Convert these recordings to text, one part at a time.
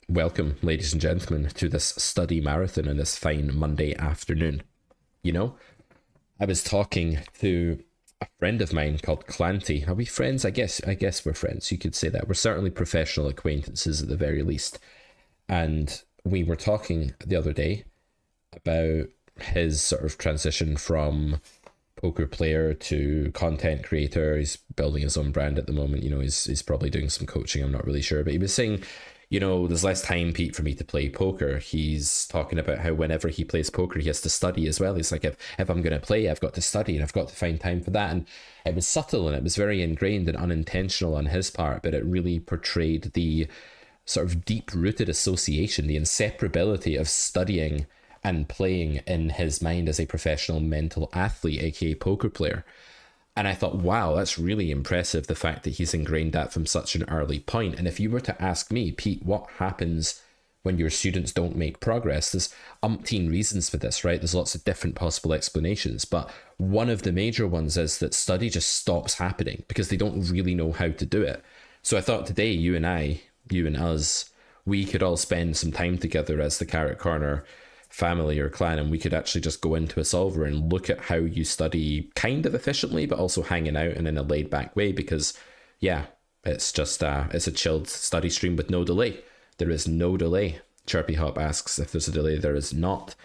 Welcome, ladies and gentlemen, to this study marathon on this fine Monday afternoon. You know, I was talking to a friend of mine called Clanty. Are we friends? I guess we're friends. You could say that. We're certainly professional acquaintances at the very least. And we were talking the other day about his sort of transition from poker player to content creator. He's building his own brand at the moment. He's probably doing some coaching. I'm not really sure, but he was saying, there's less time, Pete, for me to play poker. He's talking about how whenever he plays poker, he has to study as well. He's like, if I'm going to play, I've got to study and I've got to find time for that. And it was subtle and it was very ingrained and unintentional on his part, but it really portrayed the sort of deep rooted association, the inseparability of studying and playing in his mind as a professional mental athlete, aka poker player. And I thought, wow, that's really impressive, the fact that he's ingrained that from such an early point. And if you were to ask me, Pete, what happens when your students don't make progress? There's umpteen reasons for this, right? There's lots of different possible explanations. But one of the major ones is that study just stops happening because they don't really know how to do it. So I thought today, you and us, we could all spend some time together as the Carrot Corner family or clan, and we could actually just go into a solver and look at how you study kind of efficiently, but also hanging out and in a laid back way, because yeah, it's just it's a chilled study stream with no delay. There is no delay. Chirpy Hop asks if there's a delay. There is not.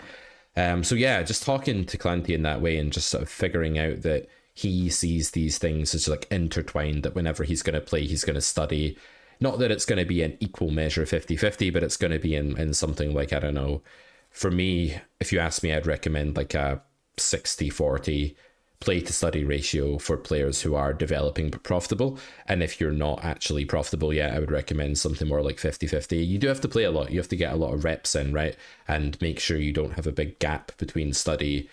So yeah, just talking to Clanty in that way and just sort of figuring out that he sees these things as like intertwined, that whenever he's going to play, he's going to study. Not that it's going to be an equal measure 50-50, but it's going to be in something like, I don't know, for me, if you ask me, I'd recommend like a 60-40 play to study ratio for players who are developing but profitable. And if you're not actually profitable yet, I would recommend something more like 50-50. You do have to play a lot. You have to get a lot of reps in, right? And make sure you don't have a big gap between study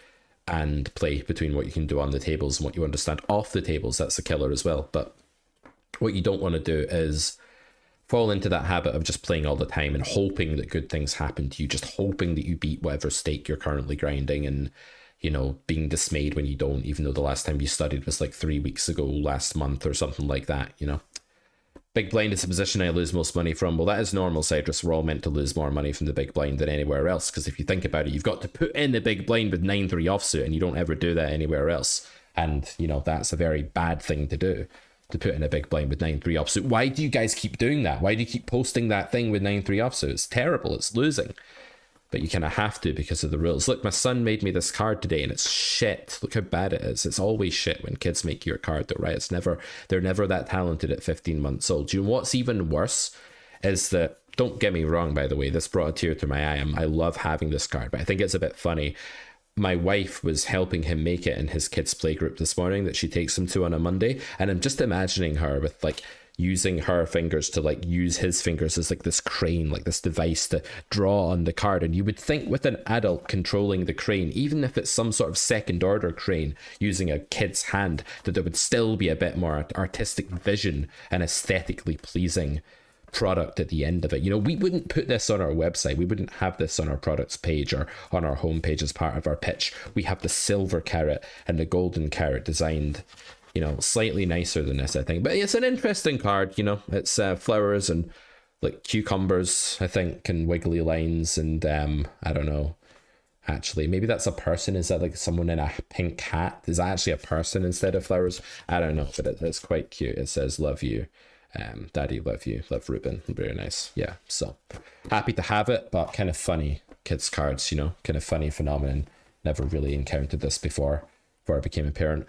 and play, between what you can do on the tables and what you understand off the tables. That's a killer as well. But what you don't want to do is fall into that habit of just playing all the time and hoping that good things happen to you, just hoping that you beat whatever stake you're currently grinding, and being dismayed when you don't, even though the last time you studied was like 3 weeks ago, last month or something like that. Big blind is a position I lose most money from. Well, that is normal, Cydrus. We're all meant to lose more money from the big blind than anywhere else, because if you think about it, you've got to put in the big blind with 9-3 offsuit, and you don't ever do that anywhere else. And that's a very bad thing to do, to put in a big blind with 9-3 offsuit. Why do you guys keep doing that? Why do you keep posting that thing with 9-3 offsuit? It's terrible. It's losing. But you kind of have to because of the rules. Look, my son made me this card today and it's shit. Look how bad it is. It's always shit when kids make your card though, right? They're never that talented at 15 months old. Do you know what's even worse is that, don't get me wrong, by the way, this brought a tear to my eye. I love having this card, but I think it's a bit funny. My wife was helping him make it in his kids play group this morning that she takes him to on a Monday, and I'm just imagining her with like using her fingers to like use his fingers as like this crane, like this device to draw on the card. And you would think with an adult controlling the crane, even if it's some sort of second order crane using a kid's hand, that there would still be a bit more artistic vision and aesthetically pleasing product at the end of it. We wouldn't put this on our website. We wouldn't have this on our products page or on our homepage as part of our pitch. We have the silver carrot and the golden carrot designed, slightly nicer than this, I think. But it's an interesting card. It's flowers and like cucumbers, I think, and wiggly lines, and I don't know. Actually, maybe that's a person. Is that like someone in a pink hat? Is that actually a person instead of flowers? I don't know, but it's quite cute. It says love you. Daddy, love you, love Ruben. Very nice. Yeah, so happy to have it, but kind of funny kids cards, kind of funny phenomenon. Never really encountered this before I became a parent.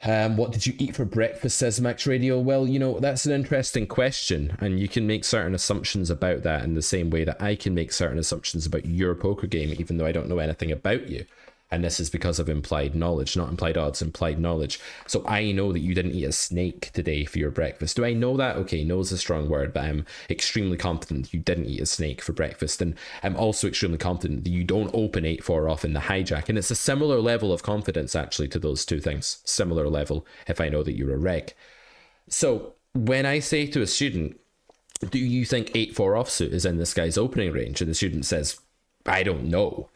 What did you eat for breakfast, says Max Radio? Well, that's an interesting question, and you can make certain assumptions about that in the same way that I can make certain assumptions about your poker game, even though I don't know anything about you. And this is because of implied knowledge, not implied odds, implied knowledge. So I know that you didn't eat a snake today for your breakfast. Do I know that? Okay, know is a strong word, but I'm extremely confident you didn't eat a snake for breakfast. And I'm also extremely confident that you don't open 8-4 off in the hijack. And it's a similar level of confidence, actually, to those two things. Similar level, if I know that you're a reg. So when I say to a student, do you think 8-4 offsuit is in this guy's opening range? And the student says, I don't know.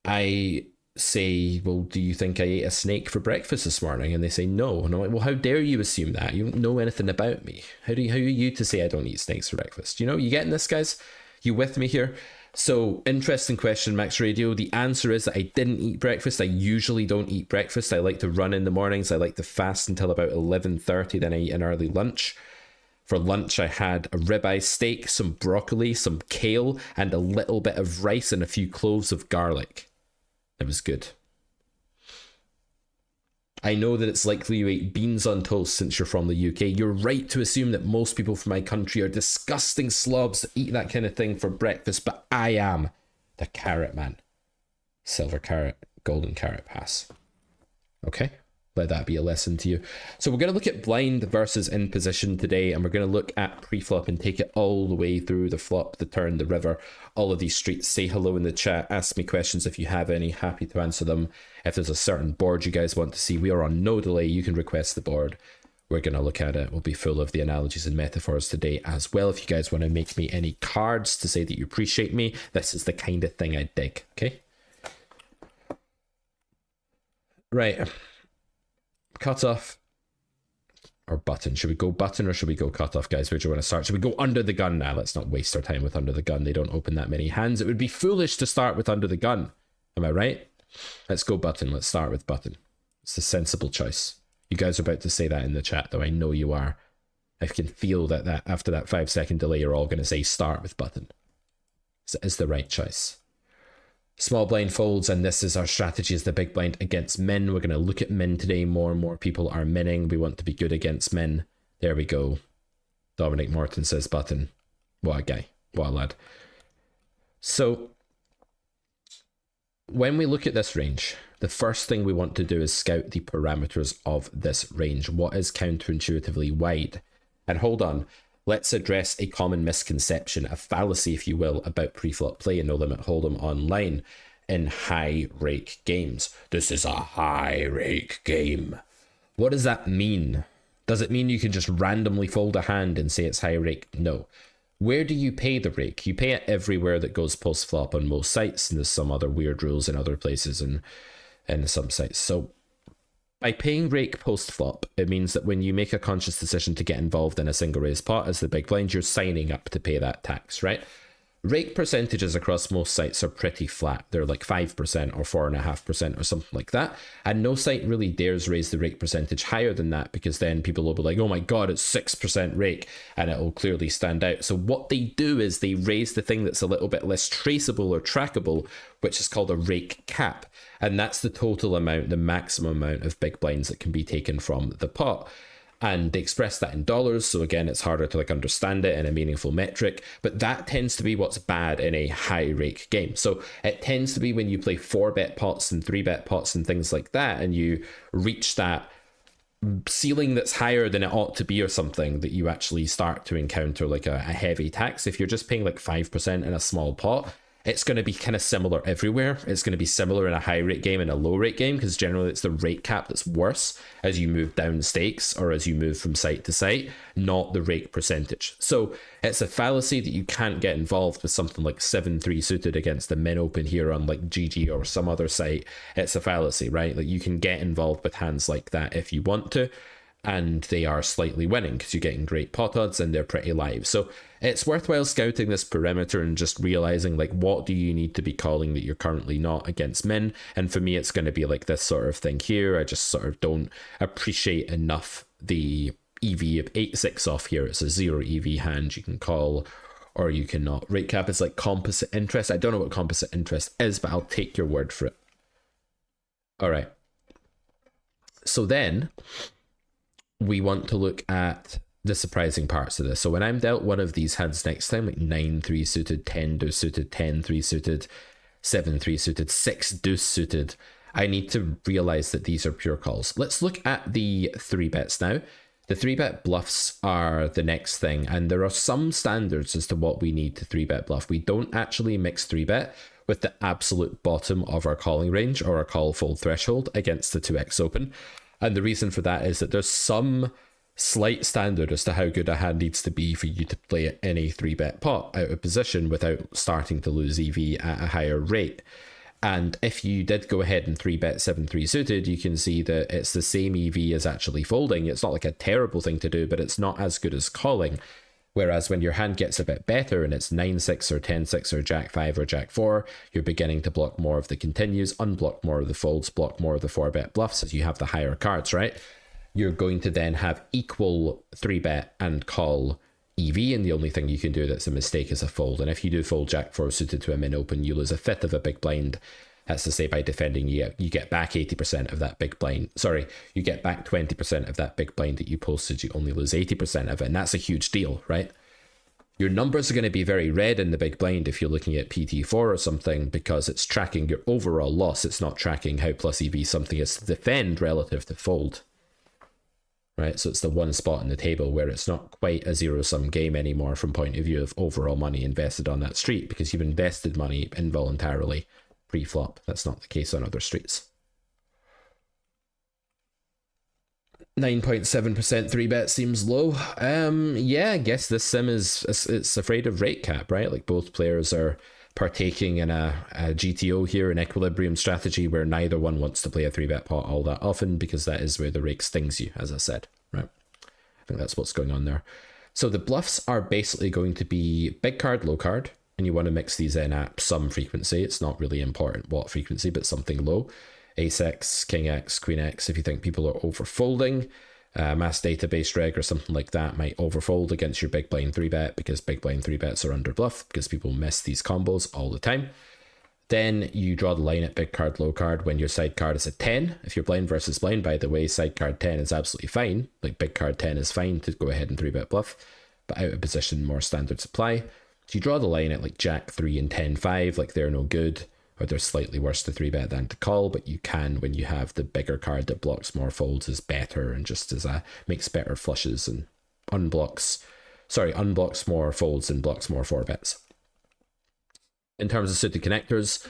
I say, well, do you think I ate a snake for breakfast this morning? And they say no. And I'm like, well, how dare you assume that? You don't know anything about me. How are you to say I don't eat snakes for breakfast? You getting this, guys? You with me here? So, interesting question, Max Radio. The answer is that I didn't eat breakfast. I usually don't eat breakfast. I like to run in the mornings. I like to fast until about 11:30. Then I eat an early lunch. For lunch, I had a ribeye steak, some broccoli, some kale, and a little bit of rice and a few cloves of garlic. It was good. I know that it's likely you ate beans on toast since you're from the UK. You're right to assume that most people from my country are disgusting slobs that eat that kind of thing for breakfast, but I am the carrot man. Silver carrot, golden carrot pass. Okay, let that be a lesson to you. So we're going to look at blind versus in position today, and we're going to look at pre-flop and take it all the way through the flop, the turn, the river, all of these streets. Say hello in the chat, ask me questions if you have any, happy to answer them. If there's a certain board you guys want to see, we are on no delay. You can request the board. We're going to look at it. We'll be full of the analogies and metaphors today as well. If you guys want to make me any cards to say that you appreciate me, this is the kind of thing I dig, okay? Right. Cut off or button. Should we go button or should we go cut off, guys? Where do you want to start? Should we go under the gun now? Let's not waste our time with under the gun. They don't open that many hands. It would be foolish to start with under the gun. Am I right? Let's go button. Let's start with button. It's the sensible choice. You guys are about to say that in the chat, though. I know you are. I can feel that after that 5-second delay, you're all going to say start with button. It's the right choice. Small blind folds, and this is our strategy as the big blind against min. We're going to look at min today. More and more people are minning. We want to be good against min. There we go. Dominic Morton says button. What a guy. What a lad. So when we look at this range, the first thing we want to do is scout the parameters of this range. What is counterintuitively wide? And hold on, let's address a common misconception, a fallacy, if you will, about pre-flop play in No Limit Hold'em online in high rake games. This is a high rake game. What does that mean? Does it mean you can just randomly fold a hand and say it's high rake? No. Where do you pay the rake? You pay it everywhere that goes post-flop on most sites, and there's some other weird rules in other places and some sites. So by paying rake post-flop, it means that when you make a conscious decision to get involved in a single raise pot as the big blind, you're signing up to pay that tax, right? Rake percentages across most sites are pretty flat. They're like 5% or 4.5% or something like that. And no site really dares raise the rake percentage higher than that, because then people will be like, oh my God, it's 6% rake, and it'll clearly stand out. So what they do is they raise the thing that's a little bit less traceable or trackable, which is called a rake cap. And that's the total amount, the maximum amount of big blinds that can be taken from the pot. And they express that in dollars, so again, it's harder to understand it in a meaningful metric, but that tends to be what's bad in a high rake game. So it tends to be when you play 4-bet pots and 3-bet pots and things like that, and you reach that ceiling that's higher than it ought to be or something, that you actually start to encounter like a heavy tax. If you're just paying like 5% in a small pot, it's going to be kind of similar everywhere. It's going to be similar in a high rate game and a low rate game, because generally it's the rate cap that's worse as you move down stakes or as you move from site to site, not the rake percentage. So it's a fallacy that you can't get involved with something like 7-3 suited against the min open here on like GG or some other site. It's a fallacy, right? Like you can get involved with hands like that if you want to, and they are slightly winning because you're getting great pot odds and they're pretty live. So it's worthwhile scouting this perimeter and just realizing like, what do you need to be calling that you're currently not against min? And for me, it's going to be like this sort of thing here. I just sort of don't appreciate enough the EV of 8-6 off here. It's a 0 EV hand you can call or you cannot. Rate cap is like composite interest. I don't know what composite interest is, but I'll take your word for it. All right. So then we want to look at the surprising parts of this. So when I'm dealt one of these hands next time, like 9-3 suited, 10 deuce suited, 10-3 suited, 7-3 suited, 6 deuce suited, I need to realize that these are pure calls. Let's look at the 3-bets now. The 3-bet bluffs are the next thing, and there are some standards as to what we need to 3-bet bluff. We don't actually mix 3-bet with the absolute bottom of our calling range or our call fold threshold against the 2x open. And the reason for that is that there's some slight standard as to how good a hand needs to be for you to play it in a 3-bet pot out of position without starting to lose EV at a higher rate. And if you did go ahead and 3-bet 7-3 suited, you can see that it's the same EV as actually folding. It's not like a terrible thing to do, but it's not as good as calling. Whereas when your hand gets a bit better and it's 9-6 or 10-6 or Jack-5 or Jack-4, you're beginning to block more of the continues, unblock more of the folds, block more of the 4-bet bluffs as you have the higher cards, right? You're going to then have equal 3-bet and call EV, and the only thing you can do that's a mistake is a fold. And if you do fold Jack-4 suited to a min open, you lose a fifth of a big blind. That's to say, by defending, you get back 80% of that big blind. Sorry, you get back 20% of that big blind that you posted. You only lose 80% of it, and that's a huge deal, right? Your numbers are going to be very red in the big blind if you're looking at PT4 or something, because it's tracking your overall loss. It's not tracking how plus EV something is to defend relative to fold. Right, so it's the one spot on the table where it's not quite a zero-sum game anymore from point of view of overall money invested on that street, because you've invested money involuntarily pre-flop. That's not the case on other streets. 9.7% 3-bet seems low. Yeah, I guess this sim it's afraid of rate cap, right? Like both players are partaking in a GTO here, an equilibrium strategy where neither one wants to play a 3-bet pot all that often, because that is where the rake stings you, as I said, right? I think that's what's going on there. So the bluffs are basically going to be big card, low card, and you want to mix these in at some frequency. It's not really important what frequency, but something low. Ace-X, King-X, Queen-X, if you think people are over-folding. Mass database reg or something like that might overfold against your big blind 3-bet, because big blind 3-bets are under bluff, because people miss these combos all the time. Then you draw the line at big card, low card when your side card is a 10. If you're blind versus blind, by the way, side card 10 is absolutely fine. Like big card 10 is fine to go ahead and 3-bet bluff, but out of position, more standard supply. So you draw the line at like Jack 3 and 10-5, like they're no good, or they're slightly worse to 3-bet than to call, but you can, when you have the bigger card that blocks more folds, is better, and just as a makes better flushes and unblocks more folds and blocks more 4-bets. In terms of suited connectors,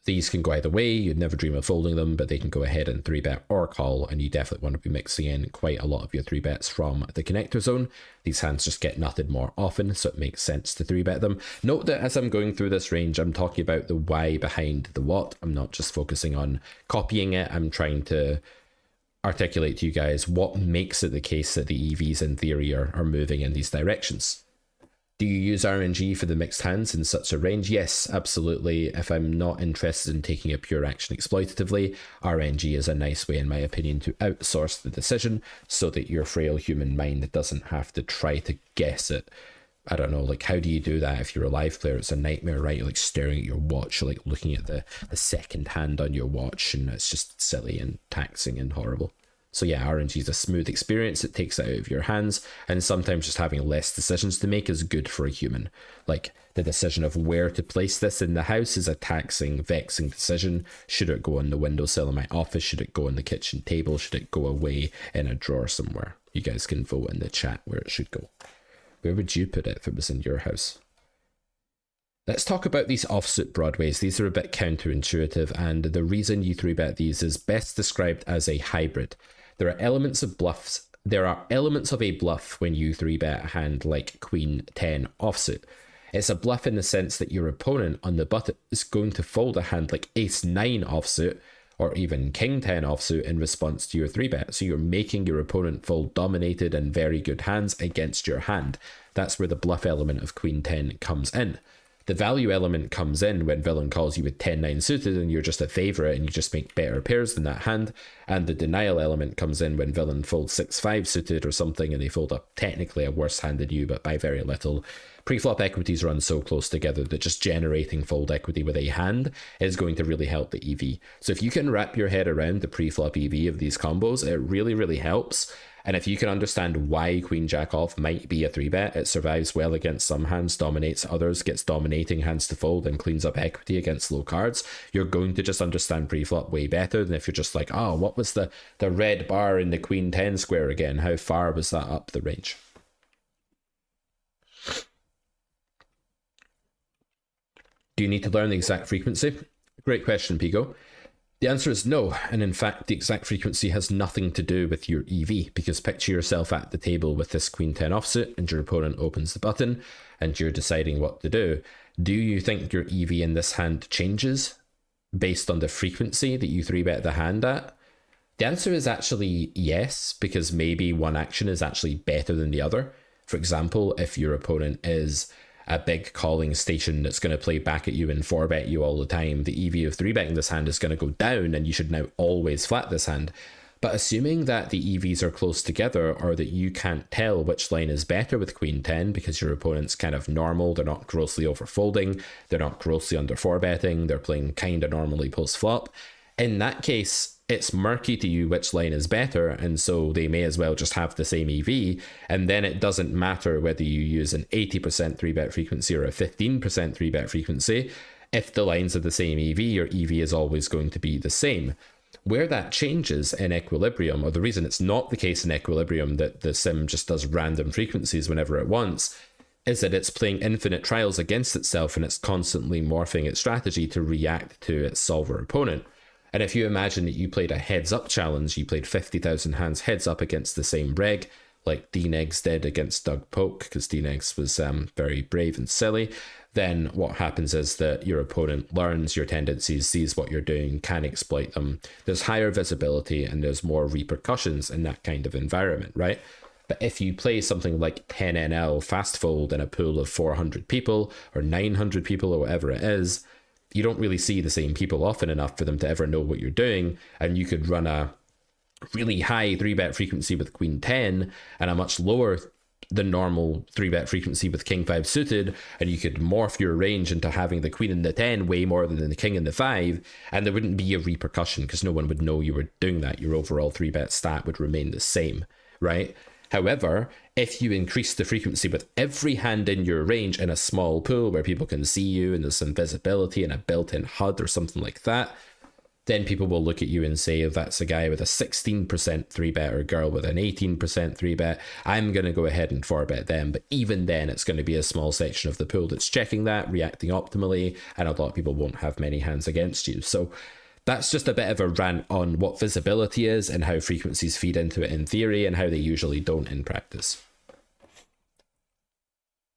these can go either way. You'd never dream of folding them, but they can go ahead and 3-bet or call, and you definitely want to be mixing in quite a lot of your 3-bets from the connector zone. These hands just get nutted more often, so it makes sense to 3-bet them. Note that as I'm going through this range, I'm talking about the why behind the what. I'm not just focusing on copying it. I'm trying to articulate to you guys what makes it the case that the EVs in theory are moving in these directions. Do you use RNG for the mixed hands in such a range? Yes, absolutely. If I'm not interested in taking a pure action exploitatively, RNG is a nice way, in my opinion, to outsource the decision so that your frail human mind doesn't have to try to guess it. I don't know, like, how do you do that if you're a live player? It's a nightmare, right? You're like staring at your watch, you're like looking at the second hand on your watch, and it's just silly and taxing and horrible. So yeah, RNG is a smooth experience. It takes it out of your hands, and sometimes just having less decisions to make is good for a human. Like the decision of where to place this in the house is a taxing, vexing decision. Should it go on the windowsill in my office? Should it go on the kitchen table? Should it go away in a drawer somewhere? You guys can vote in the chat where it should go. Where would you put it if it was in your house? Let's talk about these offsuit broadways. These are a bit counterintuitive, and the reason you 3-bet these is best described as a hybrid. There are elements of bluffs. There are elements of a bluff when you 3-bet a hand like Queen 10 offsuit. It's a bluff in the sense that your opponent on the button is going to fold a hand like Ace 9 offsuit or even King 10 offsuit in response to your 3-bet. So you're making your opponent fold dominated and very good hands against your hand. That's where the bluff element of Queen 10 comes in. The value element comes in when villain calls you with 10-9 suited and you're just a favourite and you just make better pairs than that hand. And the denial element comes in when villain folds 6-5 suited or something and they fold up technically a worse hand than you, but by very little. Pre-flop equities run so close together that just generating fold equity with a hand is going to really help the EV. So if you can wrap your head around the pre-flop EV of these combos, it really, really helps. And if you can understand why Queen Jack off might be a 3-bet, it survives well against some hands, dominates others, gets dominating hands to fold, and cleans up equity against low cards, you're going to just understand pre-flop way better than if you're just like, oh, what was the red bar in the Queen 10 square again? How far was that up the range? Do you need to learn the exact frequency? Great question, Pico. The answer is no, and in fact the exact frequency has nothing to do with your EV, because picture yourself at the table with this Queen 10 offsuit and your opponent opens the button and you're deciding what to do. Do you think your EV in this hand changes? based on the frequency that you 3-bet the hand at? The answer is actually yes, because maybe one action is actually better than the other. For example, if your opponent is a big calling station that's going to play back at you and 4-bet you all the time, the EV of 3-betting this hand is going to go down and you should now always flat this hand. But assuming that the EVs are close together, or that you can't tell which line is better with Queen 10 because your opponent's kind of normal, they're not grossly overfolding, they're not grossly under 4-betting, they're playing kind of normally post-flop, in that case, it's murky to you which line is better, and so they may as well just have the same EV, and then it doesn't matter whether you use an 80% 3-bet frequency or a 15% 3-bet frequency. If the lines are the same EV, your EV is always going to be the same. Where that changes in Equilibrium, or the reason it's not the case in Equilibrium that the sim just does random frequencies whenever it wants, is that it's playing infinite trials against itself and it's constantly morphing its strategy to react to its solver opponent. And if you imagine that you played a heads-up challenge, you played 50,000 hands heads-up against the same reg, like D-Negs did against Doug Polk, because D-Negs was very brave and silly, then what happens is that your opponent learns your tendencies, sees what you're doing, can exploit them. There's higher visibility and there's more repercussions in that kind of environment, right? But if you play something like 10NL fast fold in a pool of 400 people or 900 people or whatever it is, you don't really see the same people often enough for them to ever know what you're doing. And you could run a really high 3-bet frequency with Queen 10 and a much lower than normal 3-bet frequency with King 5 suited, and you could morph your range into having the Queen and the 10 way more than the King and the 5, and there wouldn't be a repercussion because no one would know you were doing that. Your overall 3-bet stat would remain the same, right? However, if you increase the frequency with every hand in your range in a small pool where people can see you and there's some visibility and a built-in HUD or something like that, then people will look at you and say, if that's a guy with a 16% 3-bet or a girl with an 18% 3-bet, I'm going to go ahead and 4-bet them. But even then, it's going to be a small section of the pool that's checking that, reacting optimally, and a lot of people won't have many hands against you. So that's just a bit of a rant on what visibility is and how frequencies feed into it in theory and how they usually don't in practice.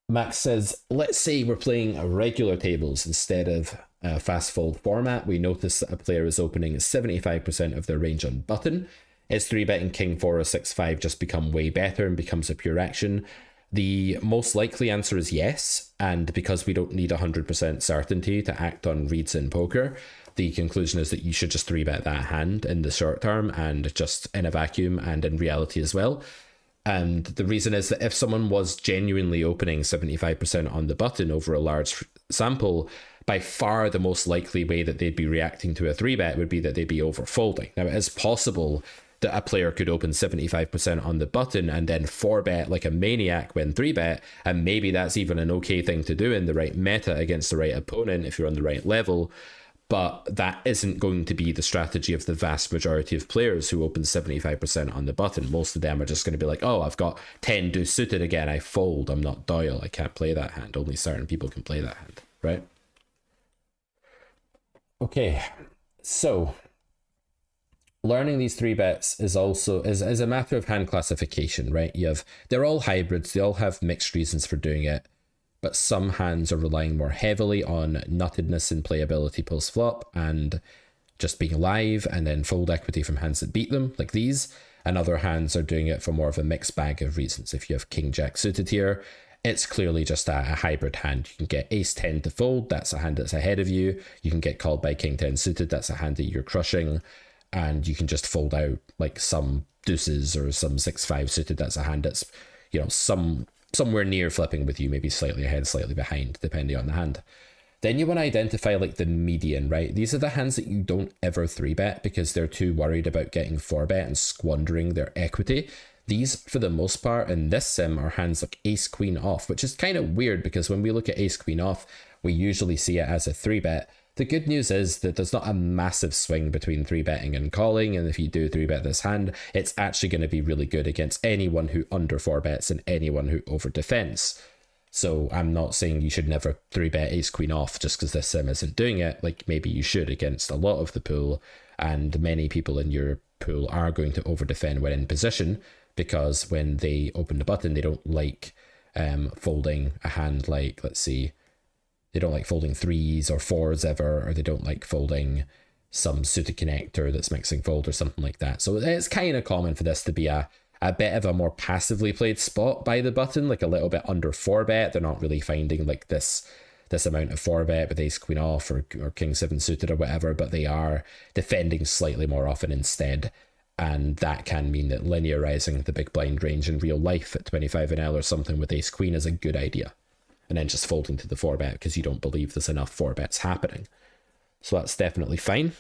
Max says, let's say we're playing regular tables instead of a fast fold format. We notice that a player is opening 75% of their range on button. Is 3-betting King 4 or 6-5 just become way better and becomes a pure action? The most likely answer is yes, and because we don't need 100% certainty to act on reads in poker, the conclusion is that you should just 3-bet that hand in the short term and just in a vacuum and in reality as well. And the reason is that if someone was genuinely opening 75% on the button over a large sample, by far the most likely way that they'd be reacting to a 3-bet would be that they'd be overfolding. Now, it is possible that a player could open 75% on the button and then 4-bet like a maniac when 3-bet, and maybe that's even an okay thing to do in the right meta against the right opponent if you're on the right level. But that isn't going to be the strategy of the vast majority of players who open 75% on the button. Most of them are just going to be like, oh, I've got 10 deuce suited again, I fold, I'm not Doyle, I can't play that hand. Only certain people can play that hand, right? Okay, so learning these 3-bets is also is a matter of hand classification, right? They're all hybrids, they all have mixed reasons for doing it. But some hands are relying more heavily on nuttedness and playability post-flop and just being live and then fold equity from hands that beat them, like these. And other hands are doing it for more of a mixed bag of reasons. If you have King Jack suited here, it's clearly just a hybrid hand. You can get Ace 10 to fold, that's a hand that's ahead of you. You can get called by King 10 suited, that's a hand that you're crushing. And you can just fold out like some deuces or some 6-5 suited, that's a hand that's, somewhere near flipping with you, maybe slightly ahead, slightly behind, depending on the hand. Then you want to identify like the median, right? These are the hands that you don't ever 3-bet because they're too worried about getting 4-bet and squandering their equity. These, for the most part, in this sim, are hands like Ace Queen off, which is kind of weird because when we look at Ace Queen off, we usually see it as a 3-bet. The good news is that there's not a massive swing between 3-betting and calling, and if you do 3-bet this hand, it's actually going to be really good against anyone who under 4-bets and anyone who over defends. So I'm not saying you should never 3-bet Ace Queen off just because this sim isn't doing it. Like maybe you should against a lot of the pool, and many people in your pool are going to over defend when in position because when they open the button, they don't like folding a hand like, let's see, They don't like folding 3s or 4s ever, or they don't like folding some suited connector that's mixing fold or something like that. So it's kind of common for this to be a bit of a more passively played spot by the button, like a little bit under 4-bet. They're not really finding like this amount of 4-bet with ace queen off or king 7 suited or whatever, but they are defending slightly more often instead. And that can mean that linearizing the big blind range in real life at 25NL or something with ace queen is a good idea. And then just folding to the 4-bet because you don't believe there's enough 4-bets happening. So that's definitely fine.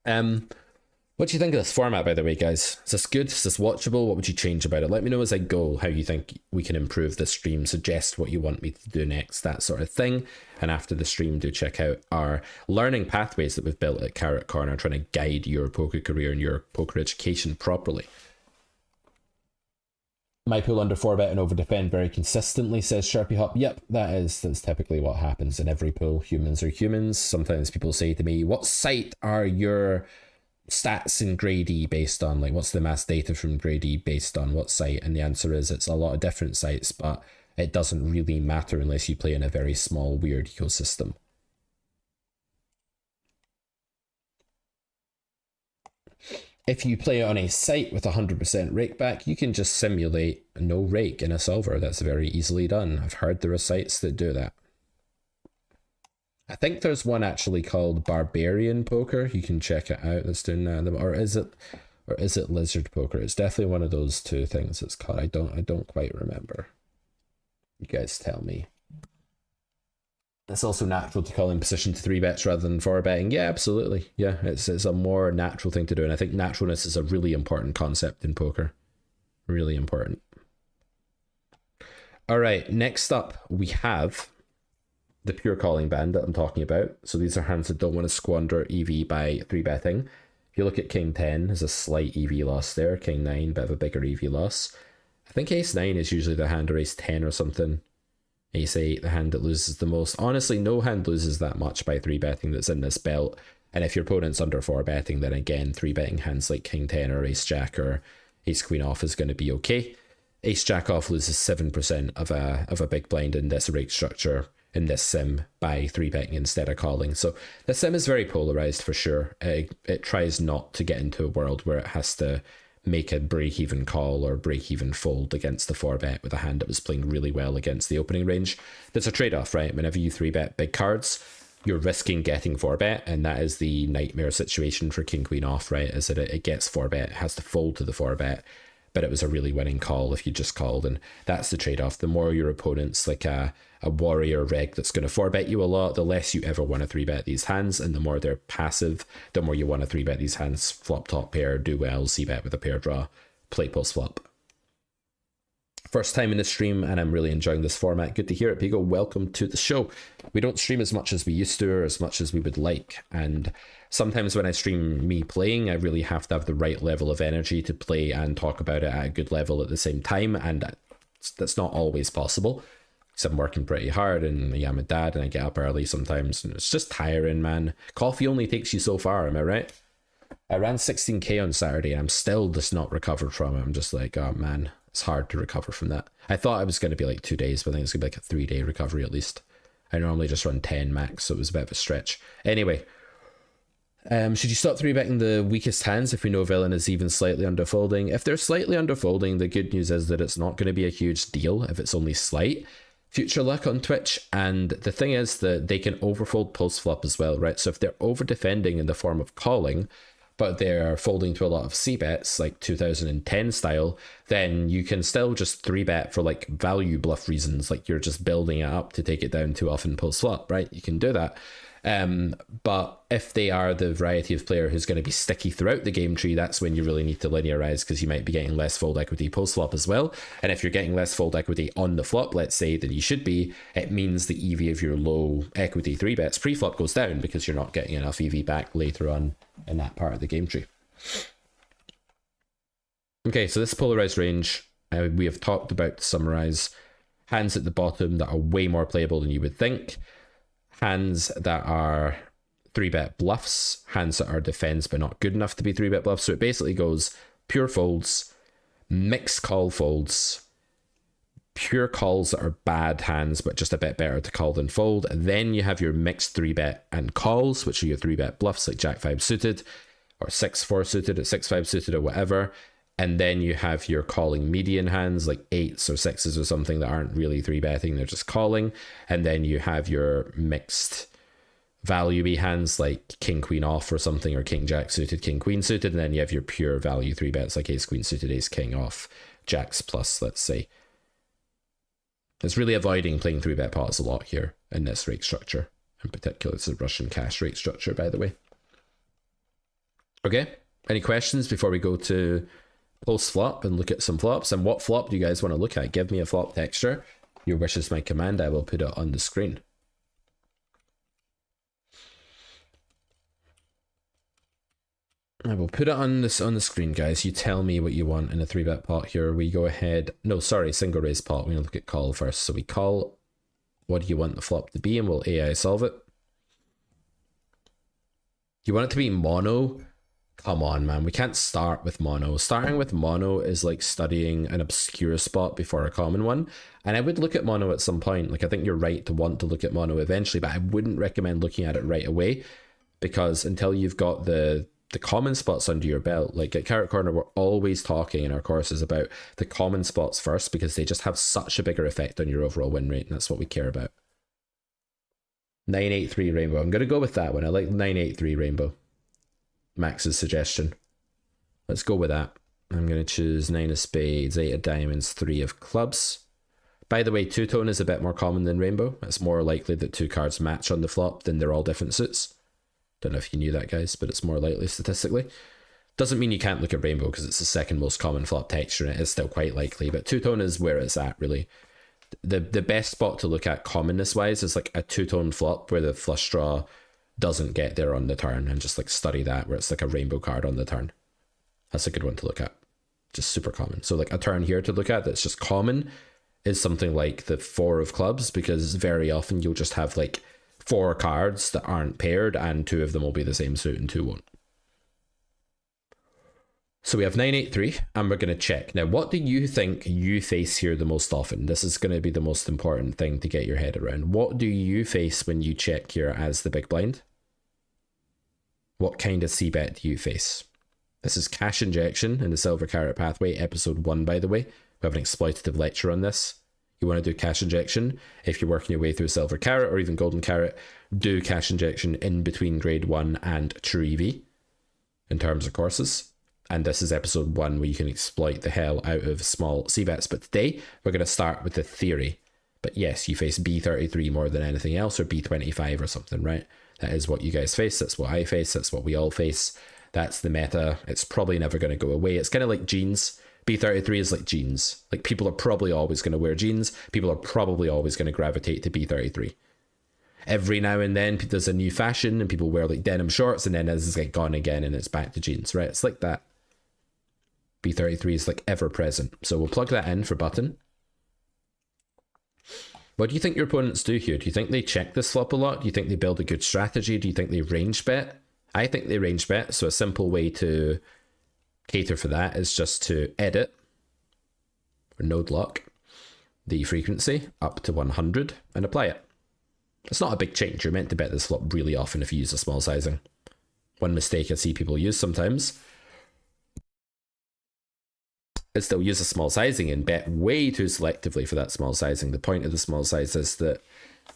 What do you think of this format, by the way, guys? Is this good? Is this watchable? What would you change about it? Let me know as I go how you think we can improve the stream. Suggest what you want me to do next, that sort of thing. And after the stream, do check out our learning pathways that we've built at Carrot Corner, trying to guide your poker career and your poker education properly. My pool under 4-bet and over defend very consistently, says Sharpie Hop. Yep, that's typically what happens in every pool. Humans are humans. Sometimes people say to me, what site are your stats in grade E based on? Like, what's the mass data from grade E based on what site? And the answer is it's a lot of different sites, but it doesn't really matter unless you play in a very small, weird ecosystem. If you play on a site with 100% rake back, you can just simulate no rake in a solver. That's very easily done. I've heard there are sites that do that. I think there's one actually called Barbarian Poker. You can check it out. That's doing that. Or is it Lizard Poker? It's definitely one of those two things it's called. I don't quite remember. You guys tell me. It's also natural to call in position to 3-bets rather than 4-betting. Yeah, absolutely. Yeah, it's a more natural thing to do. And I think naturalness is a really important concept in poker. Really important. All right, next up we have the pure calling band that I'm talking about. So these are hands that don't want to squander EV by 3-betting. If you look at King 10, there's a slight EV loss there. King 9, bit of a bigger EV loss. I think Ace 9 is usually the hand, or Ace 10 or something. Ace 8, the hand that loses the most. Honestly, no hand loses that much by 3-betting that's in this belt. And if your opponent's under 4-betting, then again, 3-betting hands like King 10 or Ace Jack or Ace Queen off is going to be okay. Ace Jack off loses 7% of a big blind in this rake structure in this sim by 3-betting instead of calling. So the sim is very polarized for sure. It tries not to get into a world where it has to make a break-even call or break-even fold against the 4-bet with a hand that was playing really well against the opening range. There's a trade-off, right? Whenever you 3-bet big cards, you're risking getting 4-bet, and that is the nightmare situation for King Queen off, right? Is that it gets 4-bet, it has to fold to the 4-bet, but it was a really winning call if you just called, and that's the trade-off. The more your opponent's like a warrior reg that's going to 4-bet you a lot, the less you ever want to 3-bet these hands, and the more they're passive, the more you want to 3-bet these hands. Flop top pair, do well, c-bet with a pair draw, play post flop. First time in the stream, and I'm really enjoying this format. Good to hear it, Pigo. Welcome to the show. We don't stream as much as we used to, or as much as we would like, and sometimes when I stream me playing, I really have to have the right level of energy to play and talk about it at a good level at the same time, and that's not always possible. Because I'm working pretty hard, and yeah, I'm a dad, and I get up early sometimes, and it's just tiring, man. Coffee only takes you so far, am I right? I ran 16k on Saturday, and I'm still just not recovered from it. I'm just like, oh man, it's hard to recover from that. I thought it was going to be like 2 days, but I think it's going to be like a 3-day recovery at least. I normally just run 10 max, so it was a bit of a stretch. Anyway, should you stop 3-betting the weakest hands if we know villain is even slightly underfolding? If they're slightly underfolding, the good news is that it's not going to be a huge deal if it's only slight. Future luck on Twitch, and the thing is that they can overfold post flop as well, right? So if they're over defending in the form of calling, but they're folding to a lot of c-bets like 2010 style, then you can still just 3-bet for like value bluff reasons, like you're just building it up to take it down too often post flop, right? You can do that. But if they are the variety of player who's going to be sticky throughout the game tree, that's when you really need to linearize, because you might be getting less fold equity post flop as well. And if you're getting less fold equity on the flop, let's say, than you should be, it means the EV of your low equity 3-bets pre-flop goes down because you're not getting enough EV back later on in that part of the game tree. Okay, so this polarized range, we have talked about to summarize. Hands at the bottom that are way more playable than you would think. Hands that are 3-bet bluffs, hands that are defense but not good enough to be 3-bet bluffs. So it basically goes pure folds, mixed call folds, pure calls that are bad hands, but just a bit better to call than fold. And then you have your mixed 3-bet and calls, which are your 3-bet bluffs like Jack 5 suited or 6-4 suited or 6-5 suited or whatever. And then you have your calling median hands like 8s or 6s or something that aren't really 3-betting, they're just calling. And then you have your mixed value-y hands like King Queen off or something, or King Jack suited, King Queen suited. And then you have your pure value 3-bets like Ace Queen suited, Ace King off, Jacks plus, let's say. It's really avoiding playing 3-bet pots a lot here in this rate structure. In particular, it's a Russian cash rate structure, by the way. Okay, any questions before we go to post flop and look at some flops? And what flop do you guys want to look at? Give me a flop texture. Your wish is my command. I will put it on the screen. I will put it on the screen, guys. You tell me what you want in a 3-bet pot here. We go ahead. No, sorry, single raise pot. We're going to look at call first. So we call. What do you want the flop to be? And we'll AI solve it. You want it to be mono? Come on, man. We can't start with mono. Starting with mono is like studying an obscure spot before a common one. And I would look at mono at some point. Like, I think you're right to want to look at mono eventually, but I wouldn't recommend looking at it right away, because until you've got the common spots under your belt, like at Carrot Corner, we're always talking in our courses about the common spots first, because they just have such a bigger effect on your overall win rate, and that's what we care about. 983 Rainbow. I'm going to go with that one. I like 983 Rainbow. Max's suggestion. Let's go with that. I'm going to choose 9 of spades, 8 of diamonds, 3 of clubs. By the way, two-tone is a bit more common than rainbow. It's more likely that 2 cards match on the flop than they're all different suits. Don't know if you knew that, guys, but it's more likely statistically. Doesn't mean you can't look at rainbow because it's the second most common flop texture, and it is still quite likely, but two-tone is where it's at, really. The best spot to look at commonness-wise is like a two-tone flop where the flush draw doesn't get there on the turn, and just like study that, where it's like a rainbow card on the turn. That's a good one to look at. Just super common. So like a turn here to look at that's just common is something like the 4 of clubs, because very often you'll just have like 4 cards that aren't paired, and 2 of them will be the same suit and 2 won't. So we have 983, and we're going to check. Now, what do you think you face here the most often? This is going to be the most important thing to get your head around. What do you face when you check here as the big blind? What kind of c-bet do you face? This is cash injection in the Silver Carrot Pathway, episode 1, by the way. We have an exploitative lecture on this. You want to do cash injection. If you're working your way through Silver Carrot or even Golden Carrot, do cash injection in between grade 1 and True EV in terms of courses. And this is episode 1 where you can exploit the hell out of small c-bets. But today we're going to start with the theory. But yes, you face B33 more than anything else, or B25 or something, right? That is what you guys face. That's what I face. That's what we all face. That's the meta. It's probably never going to go away. It's kind of like jeans. B33 is like jeans. Like, people are probably always going to wear jeans. People are probably always going to gravitate to B33. Every now and then there's a new fashion and people wear like denim shorts, and then this is like gone again and it's back to jeans, right? It's like that. B33 is like ever present. So we'll plug that in for button. What do you think your opponents do here? Do you think they check this flop a lot? Do you think they build a good strategy? Do you think they range bet? I think they range bet. So a simple way to cater for that is just to edit or node lock the frequency up to 100 and apply it. It's not a big change. You're meant to bet this flop really often if you use a small sizing. One mistake I see people use sometimes is they'll use a small sizing and bet way too selectively for that small sizing. The point of the small size is that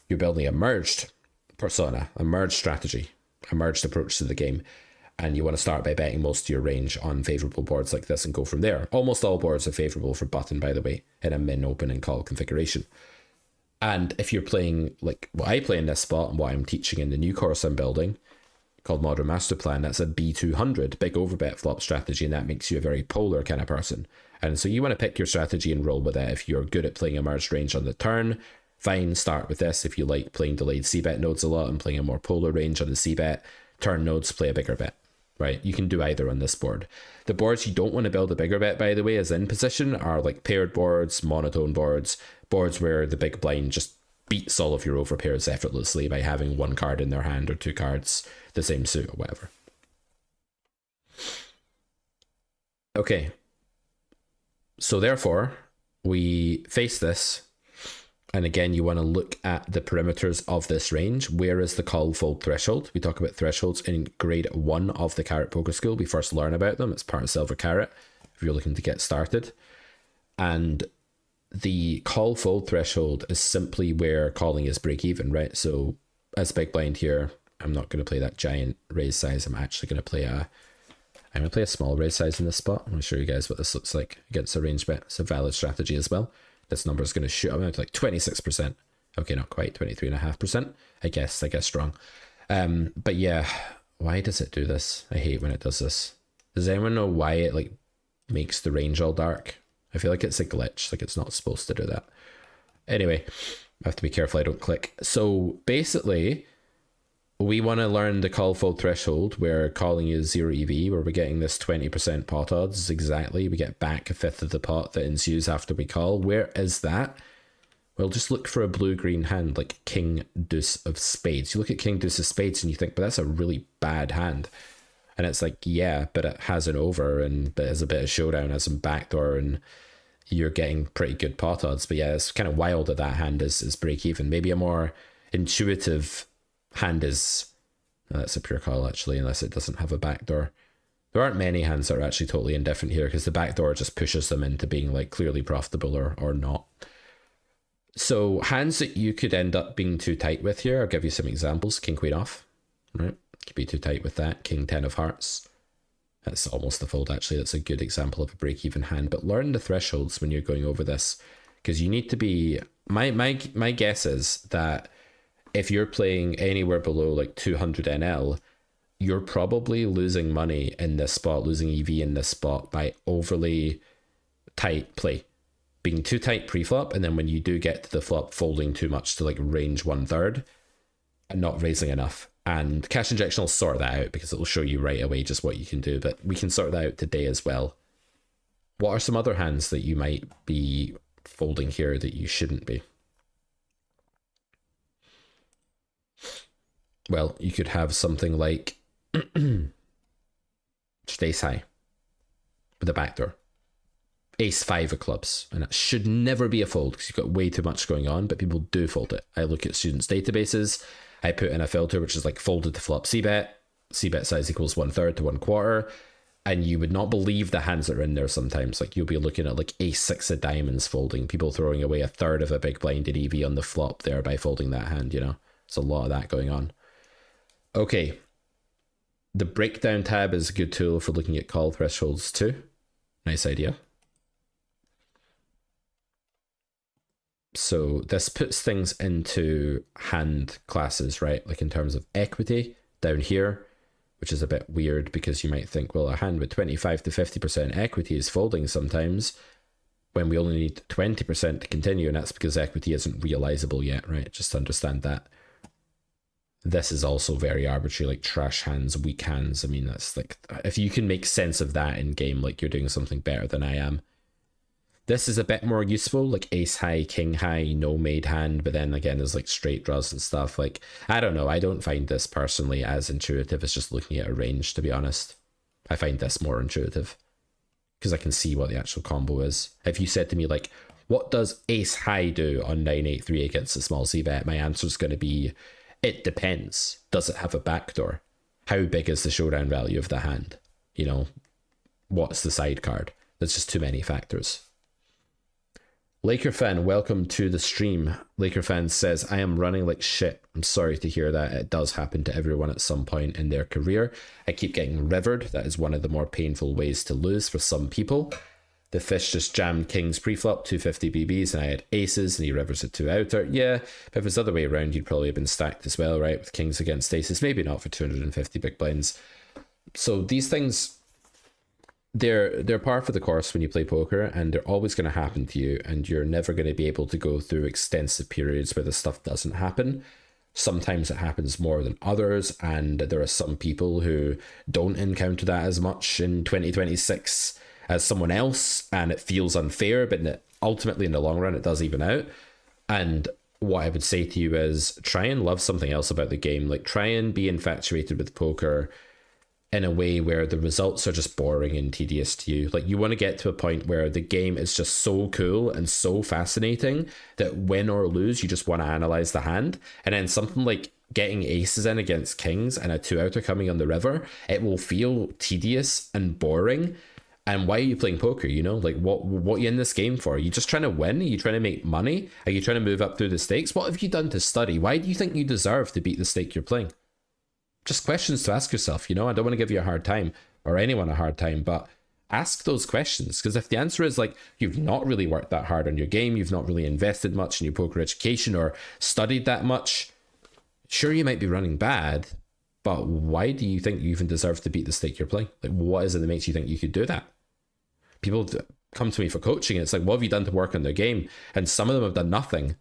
you're building a merged persona, a merged strategy, a merged approach to the game. And you want to start by betting most of your range on favourable boards like this and go from there. Almost all boards are favourable for button, by the way, in a min, open and call configuration. And if you're playing like what I play in this spot and what I'm teaching in the new course I'm building called Modern Master Plan, that's a B200, big overbet flop strategy, and that makes you a very polar kind of person. And so you want to pick your strategy and roll with it. If you're good at playing a merged range on the turn, fine, start with this. If you like playing delayed c-bet nodes a lot and playing a more polar range on the c-bet, turn nodes, play a bigger bet. Right, you can do either on this board. The boards you don't want to build a bigger bet, by the way, as in position, are like paired boards, monotone boards, boards where the big blind just beats all of your overpairs effortlessly by having 1 card in their hand or 2 cards, the same suit or whatever. Okay, so therefore, we face this, and again, you want to look at the perimeters of this range. Where is the call fold threshold? We talk about thresholds in grade 1 of the Carrot Poker School. We first learn about them. It's part of Silver Carrot if you're looking to get started. And the call fold threshold is simply where calling is break even, right? So as big blind here, I'm not going to play that giant raise size. I'm actually going to play a small raise size in this spot. I'm going to show you guys what this looks like against a range bet. It's a valid strategy as well. This number is going to shoot up to like 26%. Okay, not quite, 23.5%. I guess strong. But yeah, why does it do this? I hate when it does this. Does anyone know why it like makes the range all dark? I feel like it's a glitch, like it's not supposed to do that. Anyway, I have to be careful I don't click. So basically, we want to learn the call fold threshold where calling is 0 EV, where we're getting this 20% pot odds exactly. We get back a fifth of the pot that ensues after we call. Where is that? Well, just look for a blue-green hand like King Deuce of Spades. You look at King Deuce of Spades and you think, but that's a really bad hand. And it's like, yeah, but it has an over and but it has a bit of showdown, has some backdoor, and you're getting pretty good pot odds. But yeah, it's kind of wild that that hand is break even. Maybe a more intuitive hand is that's a pure call actually, unless it doesn't have a backdoor. There aren't many hands that are actually totally indifferent here because the backdoor just pushes them into being like clearly profitable or not. So hands that you could end up being too tight with here, I'll give you some examples. King Queen off, right? Could be too tight with that. King 10 of hearts. That's almost the fold actually. That's a good example of a break even hand. But learn the thresholds when you're going over this, because you need to be. My guess is that if you're playing anywhere below like 200 NL, you're probably losing money in this spot, losing EV in this spot by overly tight play. Being too tight pre-flop, and then when you do get to the flop, folding too much to like range 1/3 and not raising enough. And cash injection will sort that out because it will show you right away just what you can do, but we can sort that out today as well. What are some other hands that you might be folding here that you shouldn't be? Well, you could have something like just ace high with a backdoor. Ace 5 of clubs, and it should never be a fold because you've got way too much going on, but people do fold it. I look at students' databases, I put in a filter which is like folded to flop c-bet size equals 1/3 to 1/4, and you would not believe the hands that are in there sometimes. Like you'll be looking at like ace 6 of diamonds folding, people throwing away 1/3 of a big blinded EV on the flop there by folding that hand, you know? There's a lot of that going on. Okay, the breakdown tab is a good tool for looking at call thresholds too. Nice idea. So this puts things into hand classes, right? Like in terms of equity down here, which is a bit weird because you might think, well, a hand with 25 to 50% equity is folding sometimes when we only need 20% to continue, and that's because equity isn't realizable yet, right? Just understand that. This is also very arbitrary, like trash hands, weak hands. I mean, that's like, if you can make sense of that in game, like you're doing something better than I am. This is a bit more useful, like ace high, king high, no made hand, but then again, there's like straight draws and stuff. Like, I don't know, I don't find this personally as intuitive as just looking at a range, to be honest. I find this more intuitive because I can see what the actual combo is. If you said to me, like, what does ace high do on 983 against a small c-bet? My answer is going to be, it depends. Does it have a backdoor? How big is the showdown value of the hand? You know, what's the side card? There's just too many factors. Laker fan, welcome to the stream. Laker fan says, I am running like shit. I'm sorry to hear that. It does happen to everyone at some point in their career. I keep getting rivered. That is one of the more painful ways to lose for some people. The fish just jammed kings preflop, 250 BBs, and I had aces, and he rivers it to outer. Yeah, but if it was the other way around, you'd probably have been stacked as well, right? With kings against aces. Maybe not for 250 big blinds. So these things, they're par for the course when you play poker, and they're always going to happen to you, and you're never going to be able to go through extensive periods where this stuff doesn't happen. Sometimes it happens more than others, and there are some people who don't encounter that as much in 2026 as someone else, and it feels unfair, but ultimately in the long run it does even out. And what I would say to you is try and love something else about the game. Like, try and be infatuated with poker in a way where the results are just boring and tedious to you. Like, you want to get to a point where the game is just so cool and so fascinating that win or lose, you just want to analyze the hand. And then something like getting aces in against kings and a 2-outer coming on the river, it will feel tedious and boring. And why are you playing poker? You know, like, what are you in this game for? Are you just trying to win? Are you trying to make money? Are you trying to move up through the stakes? What have you done to study? Why do you think you deserve to beat the stake you're playing? Just questions to ask yourself. You know, I don't want to give you a hard time, or anyone a hard time, but ask those questions. Because if the answer is like, you've not really worked that hard on your game, you've not really invested much in your poker education or studied that much, sure, you might be running bad, but why do you think you even deserve to beat the stake you're playing? Like, what is it that makes you think you could do that? People come to me for coaching and it's like, what have you done to work on their game? And some of them have done nothing,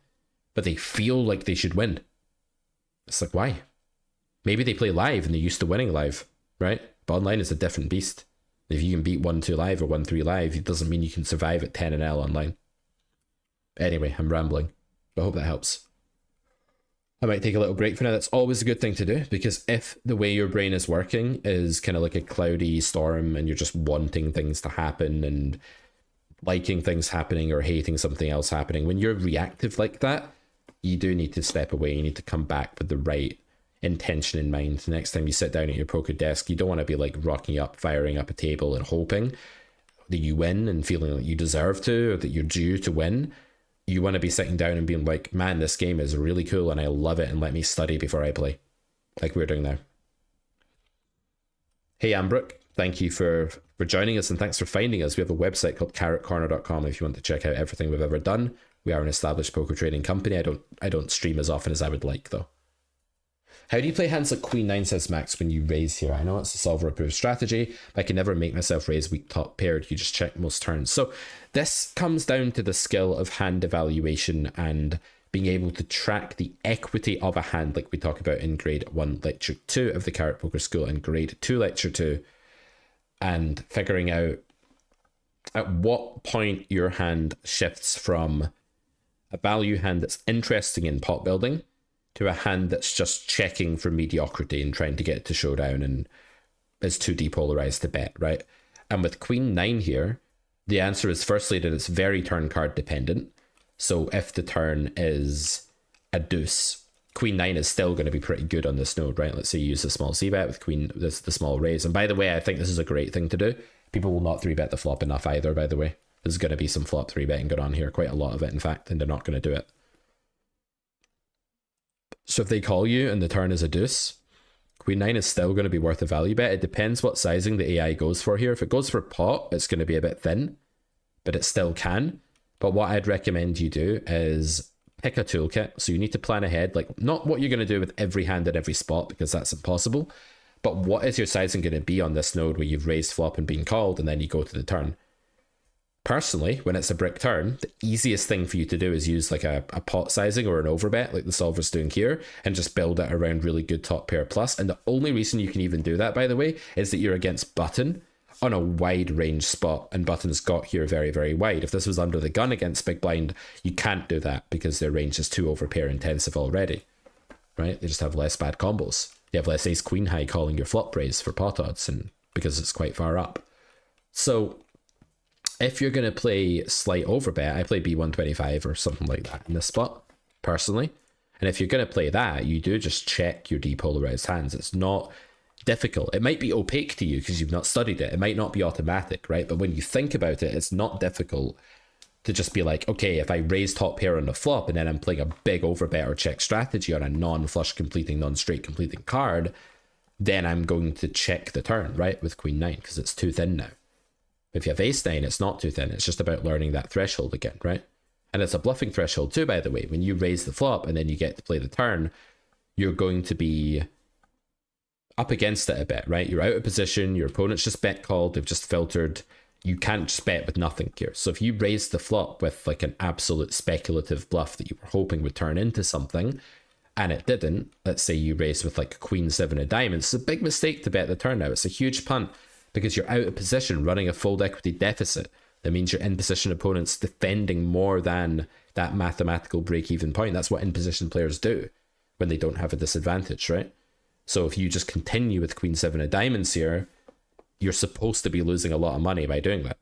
but they feel like they should win. It's like, why? Maybe they play live and they're used to winning live, right? But online is a different beast. If you can beat 1-2 live or 1-3 live, it doesn't mean you can survive at 10-0 online. Anyway, I'm rambling, but I hope that helps. I might take a little break for now. That's always a good thing to do, because if the way your brain is working is kind of like a cloudy storm and you're just wanting things to happen and liking things happening or hating something else happening, when you're reactive like that, you do need to step away. You need to come back with the right intention in mind. The next time you sit down at your poker desk, you don't want to be like rocking up, firing up a table and hoping that you win and feeling like you deserve to, or that you're due to win. You want to be sitting down and being like, man, this game is really cool and I love it, and let me study before I play, like we're doing now. Hey Ambrook, thank you for joining us, and thanks for finding us. We have a website called carrotcorner.com if you want to check out everything we've ever done. We are an established poker trading company. I don't stream as often as I would like though. How do you play hands like Queen 9, says Max, when you raise here? I know it's a solver approved strategy, but I can never make myself raise weak top paired. You just check most turns. So this comes down to the skill of hand evaluation and being able to track the equity of a hand, like we talk about in grade 1 lecture 2 of the Carrot Poker School and grade 2 lecture 2, and figuring out at what point your hand shifts from a value hand that's interesting in pot building to a hand that's just checking for mediocrity and trying to get to showdown and is too depolarized to bet, right? And with Queen 9 here, the answer is firstly that it's very turn card dependent. So if the turn is a deuce, Queen 9 is still going to be pretty good on this node, right? Let's say you use the small c-bet with the small raise. And by the way, I think this is a great thing to do. People will not 3-bet the flop enough either, by the way. There's going to be some flop 3-betting going on here, quite a lot of it, in fact, and they're not going to do it. So if they call you and the turn is a deuce, Queen 9 is still going to be worth a value bet. It depends what sizing the AI goes for here. If it goes for pot, it's going to be a bit thin, but it still can. But what I'd recommend you do is pick a toolkit. So you need to plan ahead, like not what you're going to do with every hand at every spot, because that's impossible, but what is your sizing going to be on this node where you've raised flop and been called and then you go to the turn. Personally, when it's a brick turn, the easiest thing for you to do is use like a pot sizing or an overbet like the solver's doing here and just build it around really good top pair plus. And the only reason you can even do that, by the way, is that you're against button on a wide range spot, and button's got here very, very wide. If this was under the gun against big blind, you can't do that because their range is too overpair intensive already, right? They just have less bad combos. You have less ace queen high calling your flop raise for pot odds, and because it's quite far up. So if you're going to play slight overbet, I play B125 or something like that in this spot, personally. And if you're going to play that, you do just check your depolarized hands. It's not difficult. It might be opaque to you because you've not studied it. It might not be automatic, right? But when you think about it, it's not difficult to just be like, okay, if I raise top pair on the flop and then I'm playing a big overbet or check strategy on a non-flush completing, non-straight completing card, then I'm going to check the turn, right, with Queen 9 because it's too thin now. If you have ace 9, it's not too thin. It's just about learning that threshold again, right? And it's a bluffing threshold too, by the way. When you raise the flop and then you get to play the turn, you're going to be up against it a bit, right? You're out of position. Your opponent's just bet called. They've just filtered. You can't just bet with nothing here. So if you raise the flop with like an absolute speculative bluff that you were hoping would turn into something, and it didn't, let's say you raised with like Queen 7 of diamonds, it's a big mistake to bet the turn now. It's a huge punt because you're out of position running a fold equity deficit. That means your in-position opponent's defending more than that mathematical break-even point. That's what in-position players do when they don't have a disadvantage, right? So if you just continue with queen 7 of diamonds here, you're supposed to be losing a lot of money by doing that.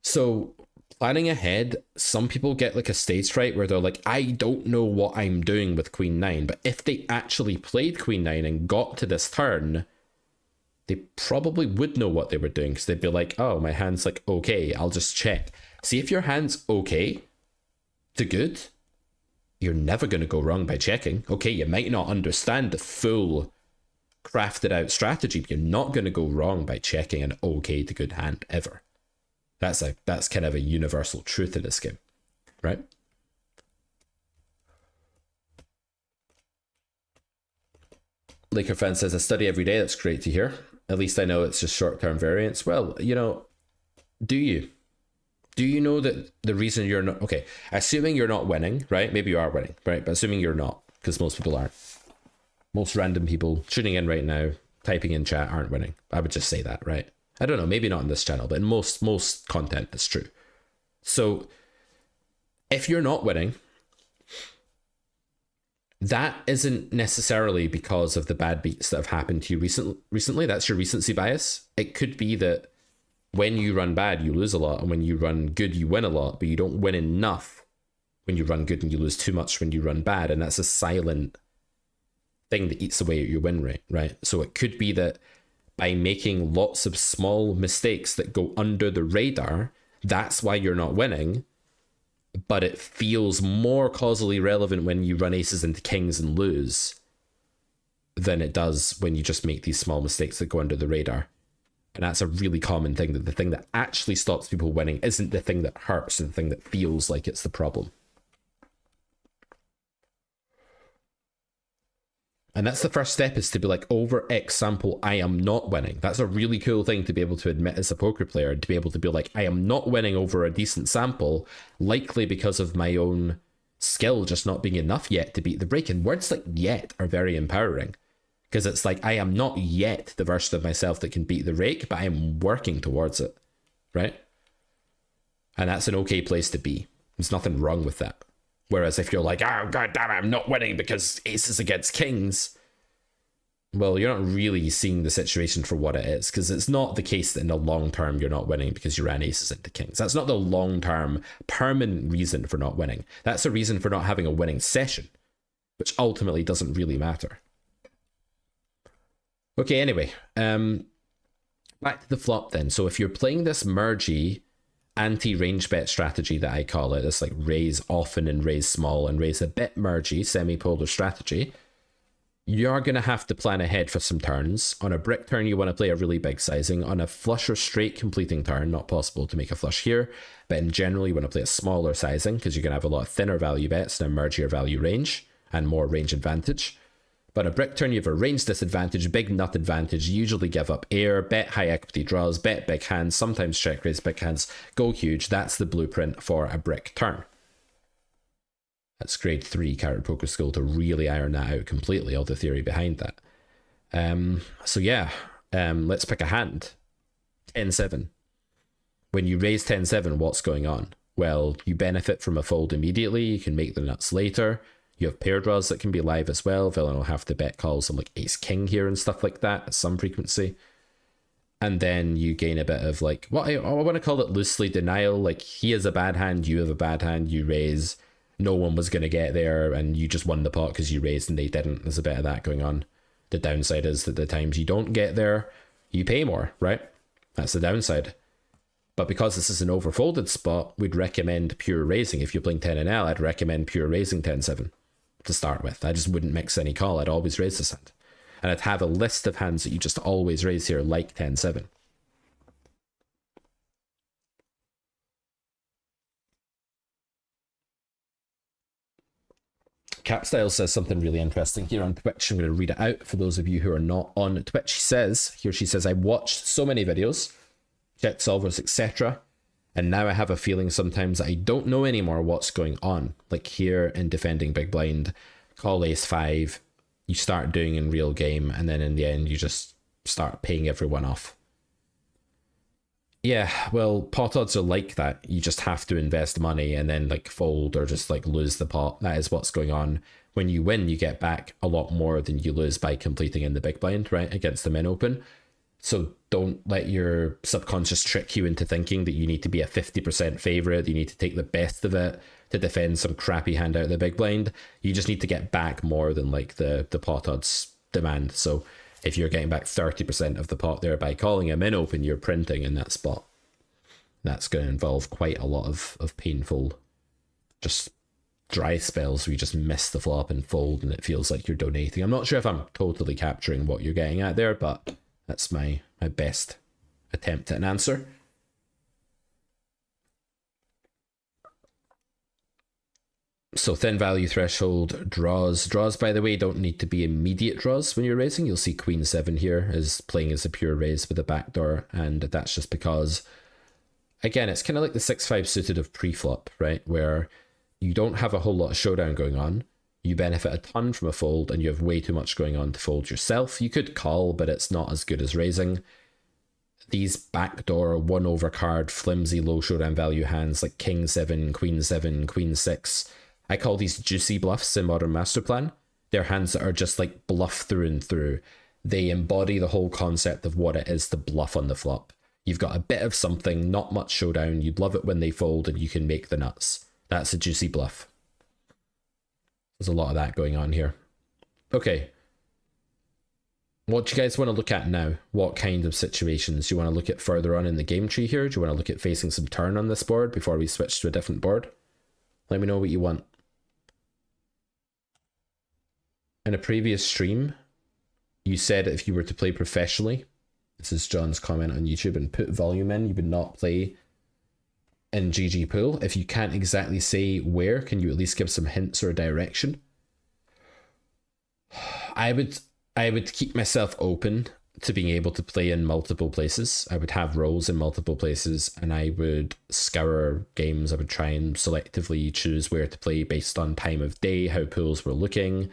So planning ahead, some people get like a stage fright where they're like, I don't know what I'm doing with queen 9. But if they actually played queen 9 and got to this turn, they probably would know what they were doing, because they'd be like, oh, my hand's like okay, I'll just check. See, if your hand's okay to good, you're never going to go wrong by checking. Okay, you might not understand the full crafted out strategy, but you're not going to go wrong by checking an okay to good hand ever. That's kind of a universal truth in this game, right? Laker fan says, I study every day. That's great to hear. At least I know it's just short-term variance. Well, you know, do you? Do you know that the reason you're not... Okay, assuming you're not winning, right? Maybe you are winning, right? But assuming you're not, because most people aren't. Most random people tuning in right now, typing in chat, aren't winning. I would just say that, right? I don't know, maybe not in this channel, but in most content, that's true. So if you're not winning, that isn't necessarily because of the bad beats that have happened to you recently. That's your recency bias. It could be that when you run bad, you lose a lot, and when you run good, you win a lot, but you don't win enough when you run good, and you lose too much when you run bad, and that's a silent thing that eats away at your win rate, right? So it could be that by making lots of small mistakes that go under the radar, that's why you're not winning, but it feels more causally relevant when you run aces into kings and lose than it does when you just make these small mistakes that go under the radar. And that's a really common thing, that the thing that actually stops people winning isn't the thing that hurts, and the thing that feels like it's the problem. And that's the first step, is to be like, over X sample, I am not winning. That's a really cool thing to be able to admit as a poker player, to be able to be like, I am not winning over a decent sample, likely because of my own skill just not being enough yet to beat the break. And words like yet are very empowering, because it's like, I am not yet the version of myself that can beat the rake, but I am working towards it, right? And that's an okay place to be. There's nothing wrong with that. Whereas if you're like, oh, god damn it, I'm not winning because aces against kings, well, you're not really seeing the situation for what it is, because it's not the case that in the long term you're not winning because you ran aces into kings. That's not the long term permanent reason for not winning. That's a reason for not having a winning session, which ultimately doesn't really matter. Okay, anyway, back to the flop then. So if you're playing this mergy anti-range bet strategy that I call it, this like raise often and raise small and raise a bit mergy semi-polar strategy, you're going to have to plan ahead for some turns. On a brick turn, you want to play a really big sizing. On a flush or straight completing turn, not possible to make a flush here, but in general, you want to play a smaller sizing, because you're going to have a lot of thinner value bets and a mergier value range and more range advantage. But a brick turn, you have a range disadvantage, big nut advantage, usually give up air, bet high equity draws, bet big hands, sometimes check raise big hands, go huge. That's the blueprint for a brick turn. That's grade 3 Carrot Poker School to really iron that out completely, all the theory behind that. So yeah, let's pick a hand. 10-7. When you raise 10-7, what's going on? Well, you benefit from a fold immediately, you can make the nuts later. You have pair draws that can be live as well. Villain will have to bet calls on like ace king here and stuff like that at some frequency. And then you gain a bit of like, what I want to call it loosely denial. Like, he has a bad hand, you have a bad hand, you raise. No one was going to get there, and you just won the pot because you raised and they didn't. There's a bit of that going on. The downside is that the times you don't get there, you pay more, right? That's the downside. But because this is an overfolded spot, we'd recommend pure raising. If you're playing 10 and L, I'd recommend pure raising 10-7 to start with. I just wouldn't mix any call. I'd always raise this hand. And I'd have a list of hands that you just always raise here, like 10-7. Capstyle says something really interesting here on Twitch. I'm going to read it out for those of you who are not on Twitch. She says, I watched so many videos, check solvers, etc. And now I have a feeling sometimes that I don't know anymore what's going on. Like here in defending big blind, call ace 5, you start doing in real game, and then in the end you just start paying everyone off. Yeah, well, pot odds are like that. You just have to invest money and then like fold or just like lose the pot. That is what's going on. When you win, you get back a lot more than you lose by completing in the big blind, right? Against the min open. So don't let your subconscious trick you into thinking that you need to be a 50% favorite, you need to take the best of it to defend some crappy hand out of the big blind. You just need to get back more than like the pot odds demand. So if you're getting back 30% of the pot there by calling a min open, you're printing in that spot. That's going to involve quite a lot of painful, just dry spells where you just miss the flop and fold and it feels like you're donating. I'm not sure if I'm totally capturing what you're getting at there, but that's my best attempt at an answer. So thin value threshold draws. Draws, by the way, don't need to be immediate draws when you're raising. You'll see Queen 7 here is playing as a pure raise with a backdoor, and that's just because, again, it's kind of like the 6-5 suited of pre-flop, right? Where you don't have a whole lot of showdown going on. You benefit a ton from a fold, and you have way too much going on to fold yourself. You could call, but it's not as good as raising. These backdoor, one over card, flimsy, low showdown value hands like King 7, Queen 7, Queen 6. I call these juicy bluffs in Modern Master Plan. They're hands that are just like bluff through and through. They embody the whole concept of what it is to bluff on the flop. You've got a bit of something, not much showdown. You'd love it when they fold and you can make the nuts. That's a juicy bluff. There's a lot of that going on here. Okay. What do you guys want to look at now? What kind of situations? Do you want to look at further on in the game tree here? Do you want to look at facing some turn on this board before we switch to a different board? Let me know what you want. In a previous stream, you said if you were to play professionally, this is John's comment on YouTube, and put volume in, you would not play in GG pool. If you can't exactly say where, can you at least give some hints or direction? I would keep myself open to being able to play in multiple places. I would have roles in multiple places, and I would scour games. I would try and selectively choose where to play based on time of day, how pools were looking,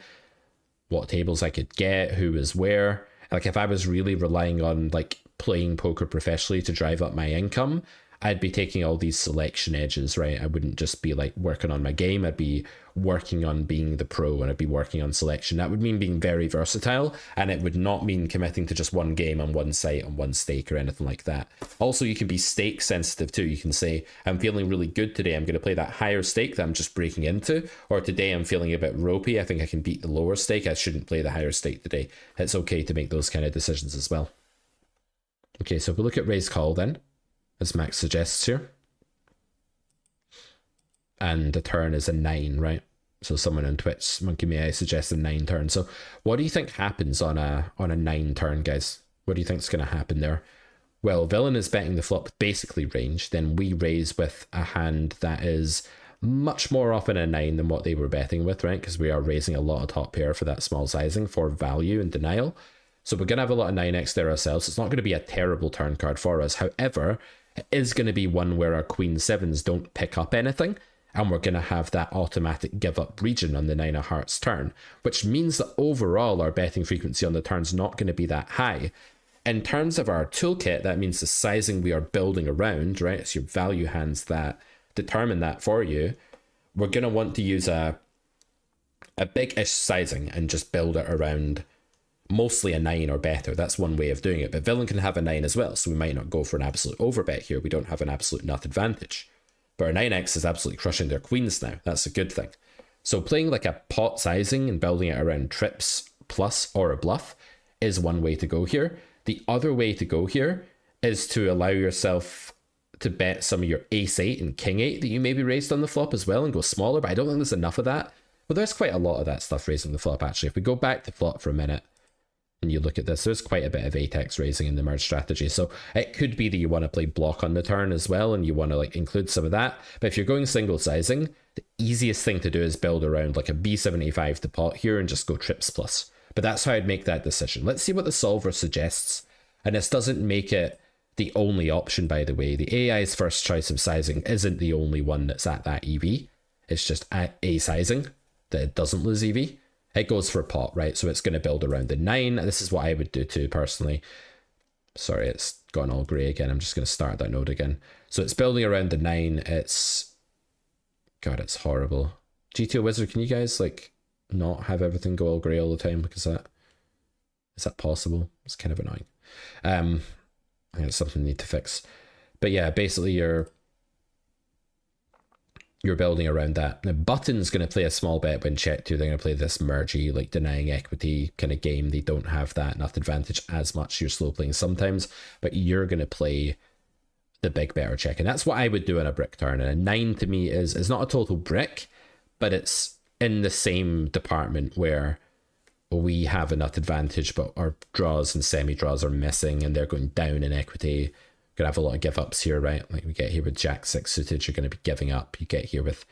what tables I could get, who was where. Like if I was really relying on like playing poker professionally to drive up my income, I'd be taking all these selection edges, right? I wouldn't just be like working on my game. I'd be working on being the pro, and I'd be working on selection. That would mean being very versatile, and it would not mean committing to just one game on one site on one stake or anything like that. Also, you can be stake sensitive too. You can say, I'm feeling really good today. I'm going to play that higher stake that I'm just breaking into, or today I'm feeling a bit ropey. I think I can beat the lower stake. I shouldn't play the higher stake today. It's okay to make those kind of decisions as well. Okay, so if we look at raise call then, as Max suggests here. And the turn is a 9, right? So someone on Twitch, Monkey May I suggest a 9 turn. So what do you think happens on a 9 turn, guys? What do you think is going to happen there? Well, Villain is betting the flop with basically range. Then we raise with a hand that is much more often a 9 than what they were betting with, right? Because we are raising a lot of top pair for that small sizing for value and denial. So we're going to have a lot of 9x there ourselves. It's not going to be a terrible turn card for us. However, it is going to be one where our Queen 7s don't pick up anything, and we're going to have that automatic give up region on the 9 of hearts turn, which means that overall our betting frequency on the turn's not going to be that high. In terms of our toolkit, that means the sizing we are building around, right? It's your value hands that determine that for you. We're going to want to use a big-ish sizing and just build it around mostly a 9 or better. That's one way of doing it, but Villain can have a 9 as well, so we might not go for an absolute overbet here. We don't have an absolute nut advantage, but our 9x is absolutely crushing their queens now. That's a good thing. So playing like a pot sizing and building it around trips plus or a bluff is one way to go here. The other way to go here is to allow yourself to bet some of your ace 8 and king 8 that you maybe raised on the flop as well and go smaller, but I don't think there's enough of that. Well, there's quite a lot of that stuff raising the flop actually. If we go back to flop for a minute, and you look at this, there's quite a bit of 8x raising in the merge strategy. So it could be that you want to play block on the turn as well, and you want to like include some of that. But if you're going single sizing, the easiest thing to do is build around like a B75 to pot here and just go trips plus. But that's how I'd make that decision. Let's see what the solver suggests. And this doesn't make it the only option, by the way. The AI's first choice of sizing isn't the only one that's at that EV. It's just at A sizing that it doesn't lose EV. It goes for pot, right? So it's going to build around the 9. This is what I would do too, personally. Sorry, it's gone all grey again. I'm just going to start that node again. So it's building around the 9. It's... God, it's horrible. GTO Wizard, can you guys, like, not have everything go all grey all the time? Because that... Is that possible? It's kind of annoying. I think it's something we need to fix. But yeah, basically you're building around that. Now, Button's going to play a small bet when check 2. They're going to play this mergy, like denying equity kind of game. They don't have that nut advantage as much. You're slow playing sometimes, but you're going to play the big better check. And that's what I would do on a brick turn. And a 9 to me is not a total brick, but it's in the same department where we have a nut advantage, but our draws and semi-draws are missing and they're going down in equity. Gonna have a lot of give ups here, right? Like we get here with Jack 6 suited, you're gonna be giving up. You get here with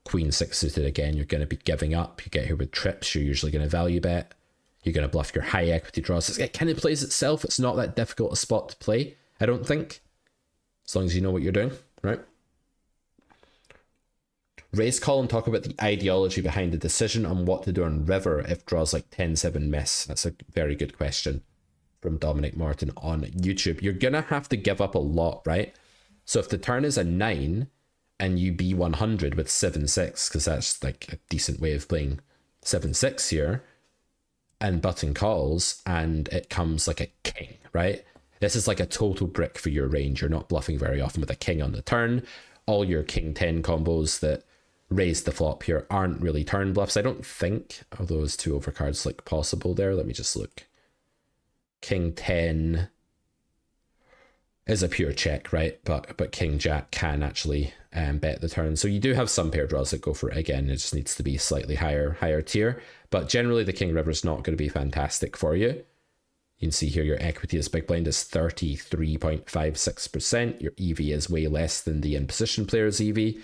Queen 6 suited again, you're gonna be giving up. You get here with trips, you're usually gonna value bet. You're gonna bluff your high equity draws. It kind of plays itself. It's not that difficult a spot to play, I don't think, as long as you know what you're doing, right? Raise call and talk about the ideology behind the decision on what to do on river if draws like 10-7 miss. That's a very good question from Dominic Martin on YouTube. You're gonna have to give up a lot, right? So if the turn is a 9 and you B100 with 7-6, because that's like a decent way of playing 7-6 here, and button calls and it comes like a king, right? This is like a total brick for your range. You're not bluffing very often with a king on the turn. All your king 10 combos that raise the flop here aren't really turn bluffs, I don't think, although those 2 overcards like possible there. Let me just look. King 10 is a pure check, right? But King Jack can actually bet the turn. So you do have some pair draws that go for it again. It just needs to be slightly higher tier. But generally the King River is not going to be fantastic for you. You can see here your equity as big blind is 33.56%. Your EV is way less than the in position player's EV.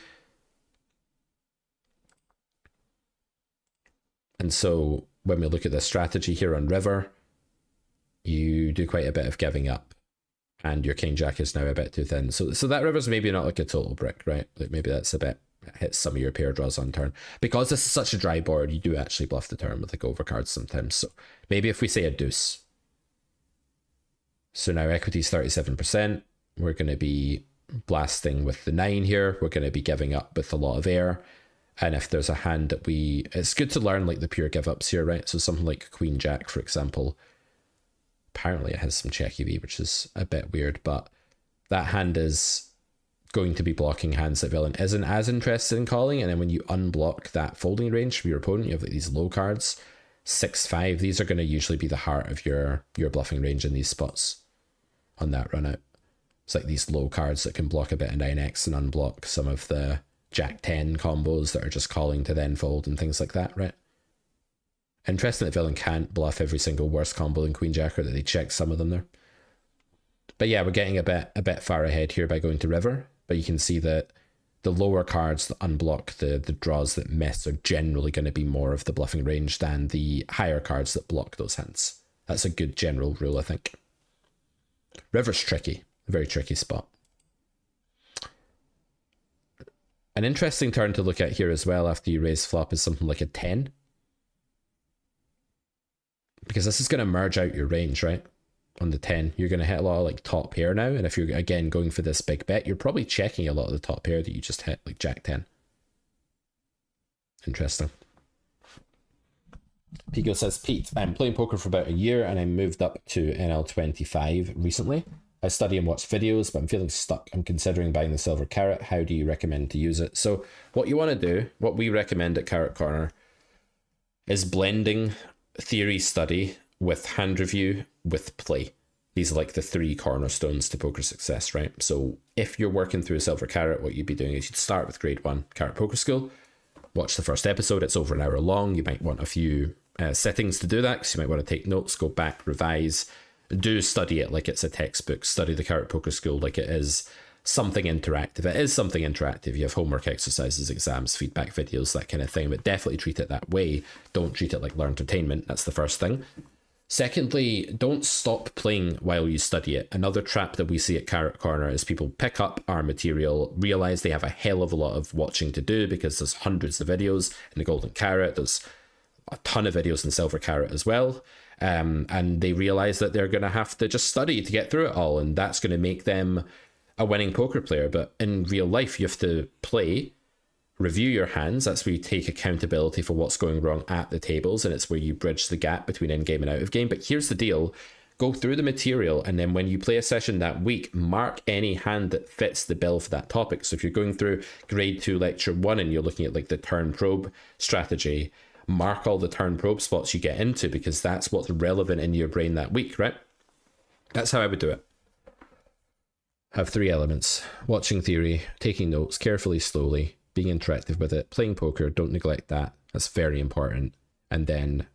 And so when we look at the strategy here on river, you do quite a bit of giving up, and your King Jack is now a bit too thin. So that river's maybe not like a total brick, right? Like maybe that's a bit, it hits some of your pair draws on turn. Because this is such a dry board, you do actually bluff the turn with like overcards sometimes. So maybe if we say a deuce. So now equity's 37%. We're going to be blasting with the 9 here. We're going to be giving up with a lot of air. And if there's a hand that it's good to learn like the pure give ups here, right? So something like Queen Jack, for example. Apparently it has some check EV, which is a bit weird, but that hand is going to be blocking hands that villain isn't as interested in calling. And then when you unblock that folding range from your opponent, you have like these low cards, 6-5. These are going to usually be the heart of your bluffing range in these spots on that run out. It's like these low cards that can block a bit of 9x and unblock some of the Jack 10 combos that are just calling to then fold and things like that, right? Interesting that villain can't bluff every single worst combo in Queen Jack, or that they check some of them there. But yeah, we're getting a bit far ahead here by going to river. But you can see that the lower cards that unblock the draws that miss are generally going to be more of the bluffing range than the higher cards that block those hands. That's a good general rule, I think. River's tricky, a very tricky spot. An interesting turn to look at here as well after you raise flop is something like a 10. Because this is going to merge out your range, right? On the 10, you're going to hit a lot of like top pair now. And if you're, again, going for this big bet, you're probably checking a lot of the top pair that you just hit, like Jack 10. Interesting. Pico says, Pete, I'm playing poker for about a year and I moved up to NL25 recently. I study and watch videos, but I'm feeling stuck. I'm considering buying the silver carrot. How do you recommend to use it? So what you want to do, what we recommend at Carrot Corner, is blending theory study with hand review with play. These are like the 3 cornerstones to poker success, right? So if you're working through a silver carrot, what you'd be doing is you'd start with grade 1 Carrot Poker School, watch the first episode. It's over an hour long. You might want a few settings to do that, because you might want to take notes, go back, revise, do study it like it's a textbook, study the Carrot Poker School like it is something interactive. It is something interactive. You have homework exercises, exams, feedback videos, that kind of thing, but definitely treat it that way. Don't treat it like learn entertainment. That's the first thing. Secondly, don't stop playing while you study it. Another trap that we see at Carrot Corner is people pick up our material, realize they have a hell of a lot of watching to do because there's hundreds of videos in the Golden Carrot. There's a ton of videos in Silver Carrot as well. And they realize that they're going to have to just study to get through it all, and that's going to make them a winning poker player. But in real life, you have to play, review your hands. That's where you take accountability for what's going wrong at the tables, and it's where you bridge the gap between in-game and out-of-game. But here's the deal. Go through the material, and then when you play a session that week, mark any hand that fits the bill for that topic. So if you're going through grade 2 lecture 1 and you're looking at like the turn probe strategy, mark all the turn probe spots you get into, because that's what's relevant in your brain that week, right? That's how I would do it. Have 3 elements: watching theory, taking notes carefully, slowly, being interactive with it, playing poker, don't neglect that, that's very important, and then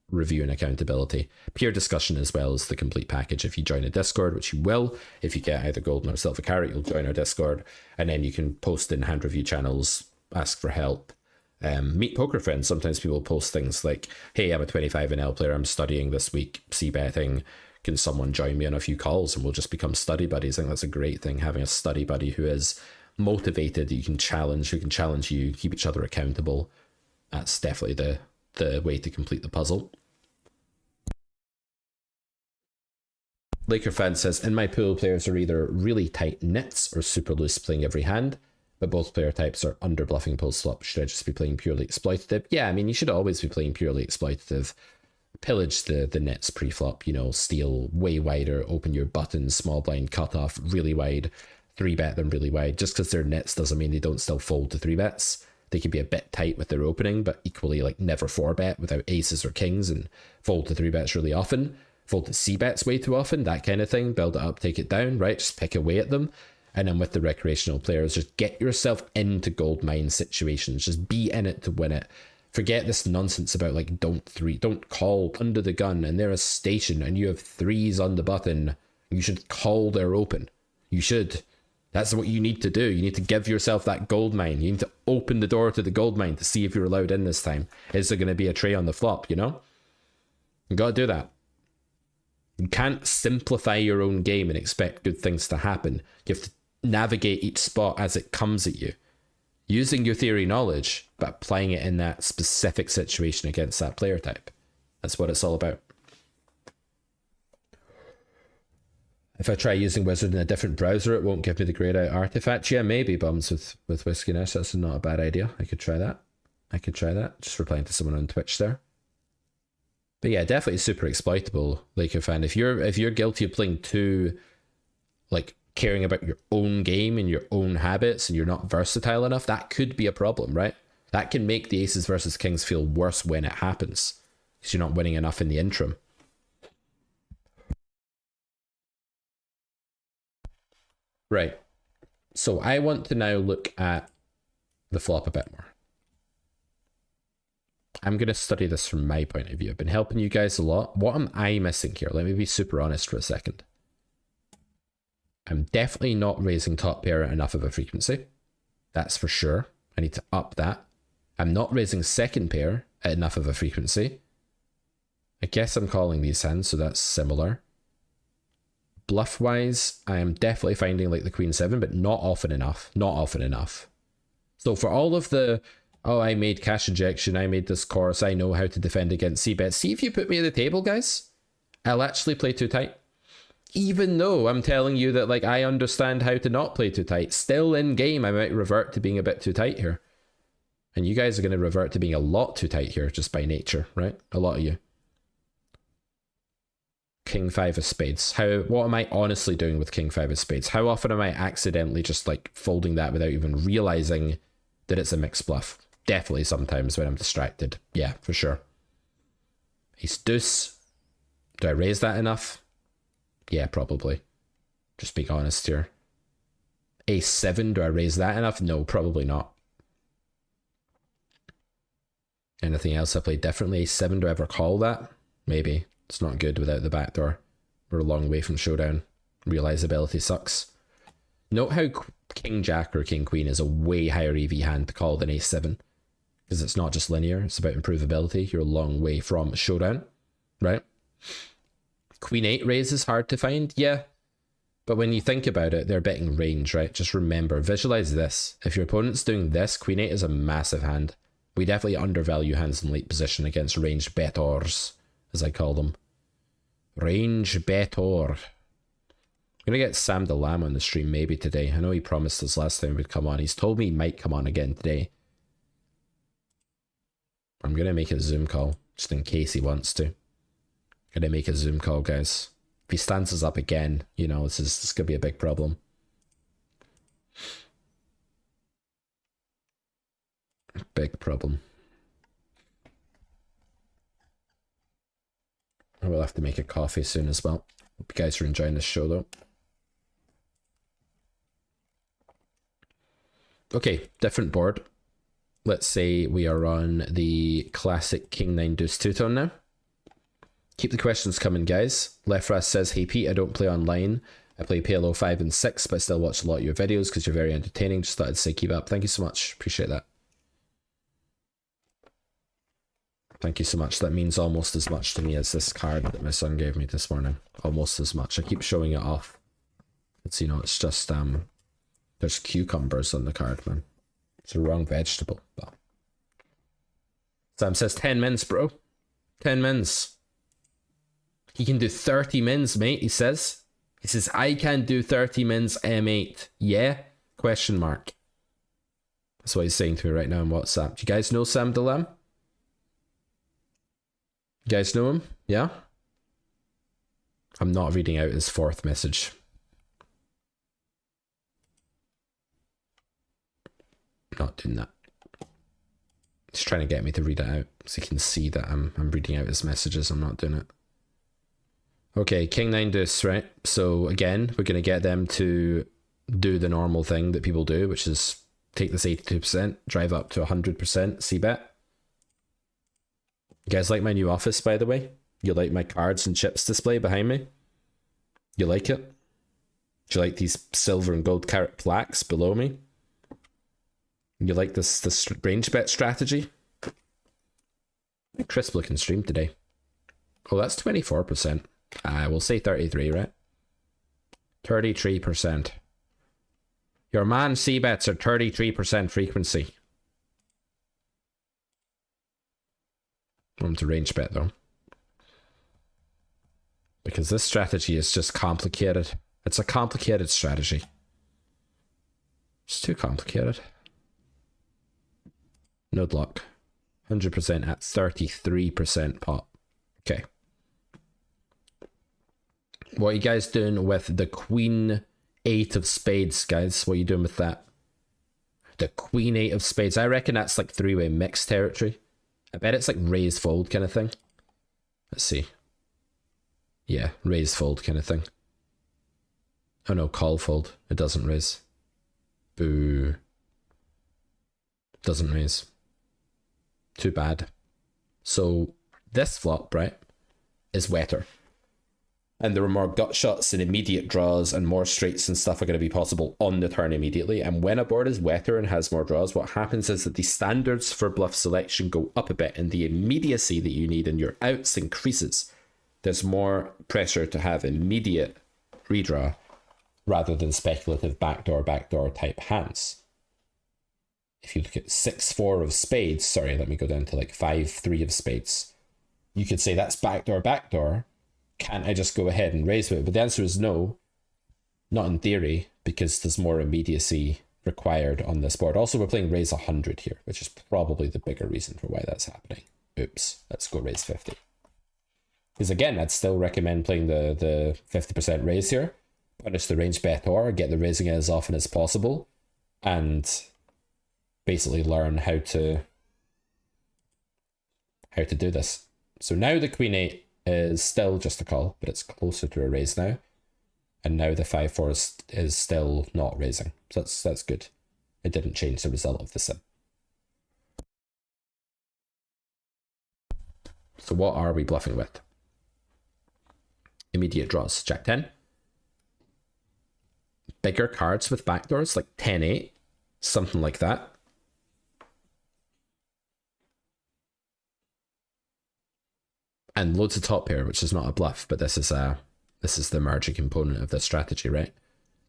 review and accountability. Peer discussion as well as the complete package. If you join a Discord, which you will, if you get either golden or silver carrot, you'll join our Discord, and then you can post in hand review channels, ask for help, meet poker friends. Sometimes people post things like, hey, I'm a 25 NL player, I'm studying this week, c-betting, can someone join me on a few calls, and we'll just become study buddies. I think that's a great thing, having a study buddy who is motivated, you can challenge, who can challenge you, keep each other accountable. That's definitely the way to complete the puzzle. Laker fan says, in my pool, players are either really tight knits or super loose playing every hand, but both player types are under bluffing post flop. Should I just be playing purely exploitative? Yeah, I mean, you should always be playing purely exploitative. Pillage the nets pre-flop, you know, steal way wider, open your buttons, small blind cutoff really wide, 3-bet them really wide. Just because they're nets doesn't mean they don't still fold to 3-bets. They can be a bit tight with their opening, but equally like never 4-bet without aces or kings, and fold to 3-bets really often. Fold to c-bets way too often, that kind of thing. Build it up, take it down, right? Just pick away at them. And then with the recreational players, just get yourself into gold mine situations. Just be in it to win it. Forget this nonsense about like don't call under the gun and they're a station and you have 3s on the button. You should call their open. You should. That's what you need to do. You need to give yourself that gold mine. You need to open the door to the gold mine to see if you're allowed in this time. Is there going to be a tray on the flop, you know? You got to do that. You can't simplify your own game and expect good things to happen. You have to navigate each spot as it comes at you, using your theory knowledge, but applying it in that specific situation against that player type. That's what it's all about. If I try using Wizard in a different browser, it won't give me the grayed out artifact. Yeah, maybe bums with Whiskey Nash. That's not a bad idea. I could try that. Just replying to someone on Twitch there. But yeah, definitely super exploitable, Laker fan. If you're guilty of playing too, like, caring about your own game and your own habits, and you're not versatile enough, that could be a problem, right? That can make the aces versus kings feel worse when it happens, because you're not winning enough in the interim. Right. So I want to now look at the flop a bit more. I'm going to study this from my point of view. I've been helping you guys a lot. What am I missing here? Let me be super honest for a second. I'm definitely not raising top pair at enough of a frequency. That's for sure. I need to up that. I'm not raising second pair at enough of a frequency. I guess I'm calling these hands, so that's similar. Bluff-wise, I am definitely finding like the Queen 7, but not often enough. Not often enough. So for all of the, oh, I made cash injection, I made this course, I know how to defend against c-bets. See if you put me at the table, guys. I'll actually play too tight. Even though I'm telling you that, like, I understand how to not play too tight. Still in game, I might revert to being a bit too tight here. And you guys are going to revert to being a lot too tight here, just by nature, right? A lot of you. King 5 of spades. What am I honestly doing with King 5 of spades? How often am I accidentally just like folding that without even realizing that it's a mixed bluff? Definitely sometimes when I'm distracted. Yeah, for sure. Ace deuce. Do I raise that enough? Yeah, probably. Just being honest here. Ace 7, do I raise that enough? No, probably not. Anything else I played differently? Ace 7, do I ever call that? Maybe. It's not good without the backdoor. We're a long way from showdown. Realizability sucks. Note how King Jack or King Queen is a way higher EV hand to call than Ace 7. Because it's not just linear, it's about improvability. You're a long way from showdown, right? Queen 8 raise is hard to find, yeah. But when you think about it, they're betting range, right? Just remember, visualize this. If your opponent's doing this, Queen 8 is a massive hand. We definitely undervalue hands in late position against ranged bettors, as I call them. Range better. I'm gonna get Sam the Lamb on the stream maybe today. I know he promised us last time he'd come on. He's told me he might come on again today. I'm gonna make a Zoom call just in case he wants to. Gonna make a Zoom call, guys. If he stands us up again, you know, this is gonna be a big problem. Big problem. I will have to make a coffee soon as well. Hope you guys are enjoying this show though. Okay, different board. Let's say we are on the classic King 9 Deuce 2-tone now. Keep the questions coming, guys. Lefras says, hey Pete, I don't play online. I play PLO 5 and 6, but I still watch a lot of your videos because you're very entertaining. Just thought I'd say keep up. Thank you so much. Appreciate that. Thank you so much. That means almost as much to me as this card that my son gave me this morning. Almost as much. I keep showing it off. It's, you know, it's just, there's cucumbers on the card, man. It's the wrong vegetable. But Sam says 10 mins, bro. 10 mins. He can do 30 mins, mate, he says. He says, I can do 30 mins M8. Yeah? Question mark. That's what he's saying to me right now on WhatsApp. Do you guys know Sam Delam? You guys know him? Yeah? I'm not reading out his fourth message. Not doing that. He's trying to get me to read it out so he can see that I'm reading out his messages. I'm not doing it. Okay, King 9 Deuce, right? So again, we're going to get them to do the normal thing that people do, which is take this 82%, drive up to 100% C-bet. You guys like my new office, by the way? You like my cards and chips display behind me? You like it? Do you like these silver and gold carat plaques below me? You like this range bet strategy? Crisp looking stream today. Oh, that's 24%. We'll say 33, right? 33%. Your man C-bets are 33% frequency. I want to range bet though. Because this strategy is just complicated. It's a complicated strategy. It's too complicated. Node lock. 100% at 33% pot. Okay. What are you guys doing with the Queen 8 of spades, guys? What are you doing with that? The Queen 8 of spades. I reckon that's like three-way mixed territory. I bet it's like raise fold kind of thing. Let's see. Yeah, raise fold kind of thing. Oh no, call fold. It doesn't raise. Boo. Doesn't raise. Too bad. So this flop, right, is wetter. And there are more gut shots and immediate draws and more straights and stuff are going to be possible on the turn immediately. And when a board is wetter and has more draws, what happens is that the standards for bluff selection go up a bit and the immediacy that you need in your outs increases. There's more pressure to have immediate redraw rather than speculative backdoor type hands. If you look at 6-4 of spades, sorry, let me go down to like 5-3 of spades. You could say that's backdoor. Can't I just go ahead and raise with it? But the answer is no. Not in theory, because there's more immediacy required on this board. Also, we're playing raise 100 here, which is probably the bigger reason for why that's happening. Oops, let's go raise 50. Because again, I'd still recommend playing the 50% raise here. Punish the range bet or get the raising as often as possible. And basically learn how to do this. So now the Queen 8 is still just a call, but it's closer to a raise now. And now the 5-4 is still not raising. So that's good. It didn't change the result of the sim. So what are we bluffing with? Immediate draws. Jack 10. Bigger cards with backdoors, like 10-8. Something like that. And loads of top pair, which is not a bluff, but this is the merging component of this strategy, right?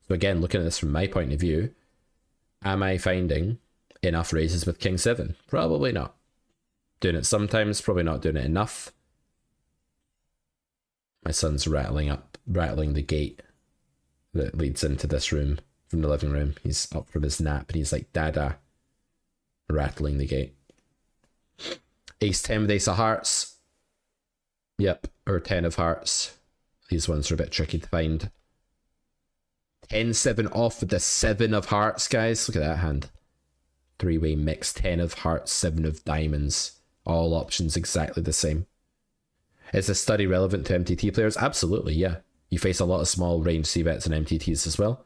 So again, looking at this from my point of view, am I finding enough raises with King 7? Probably not. Doing it sometimes, probably not doing it enough. My son's rattling the gate that leads into this room from the living room. He's up from his nap and he's like, Dada, rattling the gate. Ace 10 with Ace of Hearts. Yep, or 10 of Hearts. These ones are a bit tricky to find. 10-7 off with the 7 of Hearts, guys. Look at that hand. Three-way mix, 10 of Hearts, 7 of Diamonds. All options exactly the same. Is this study relevant to MTT players? Absolutely, yeah. You face a lot of small range C-bets and MTTs as well,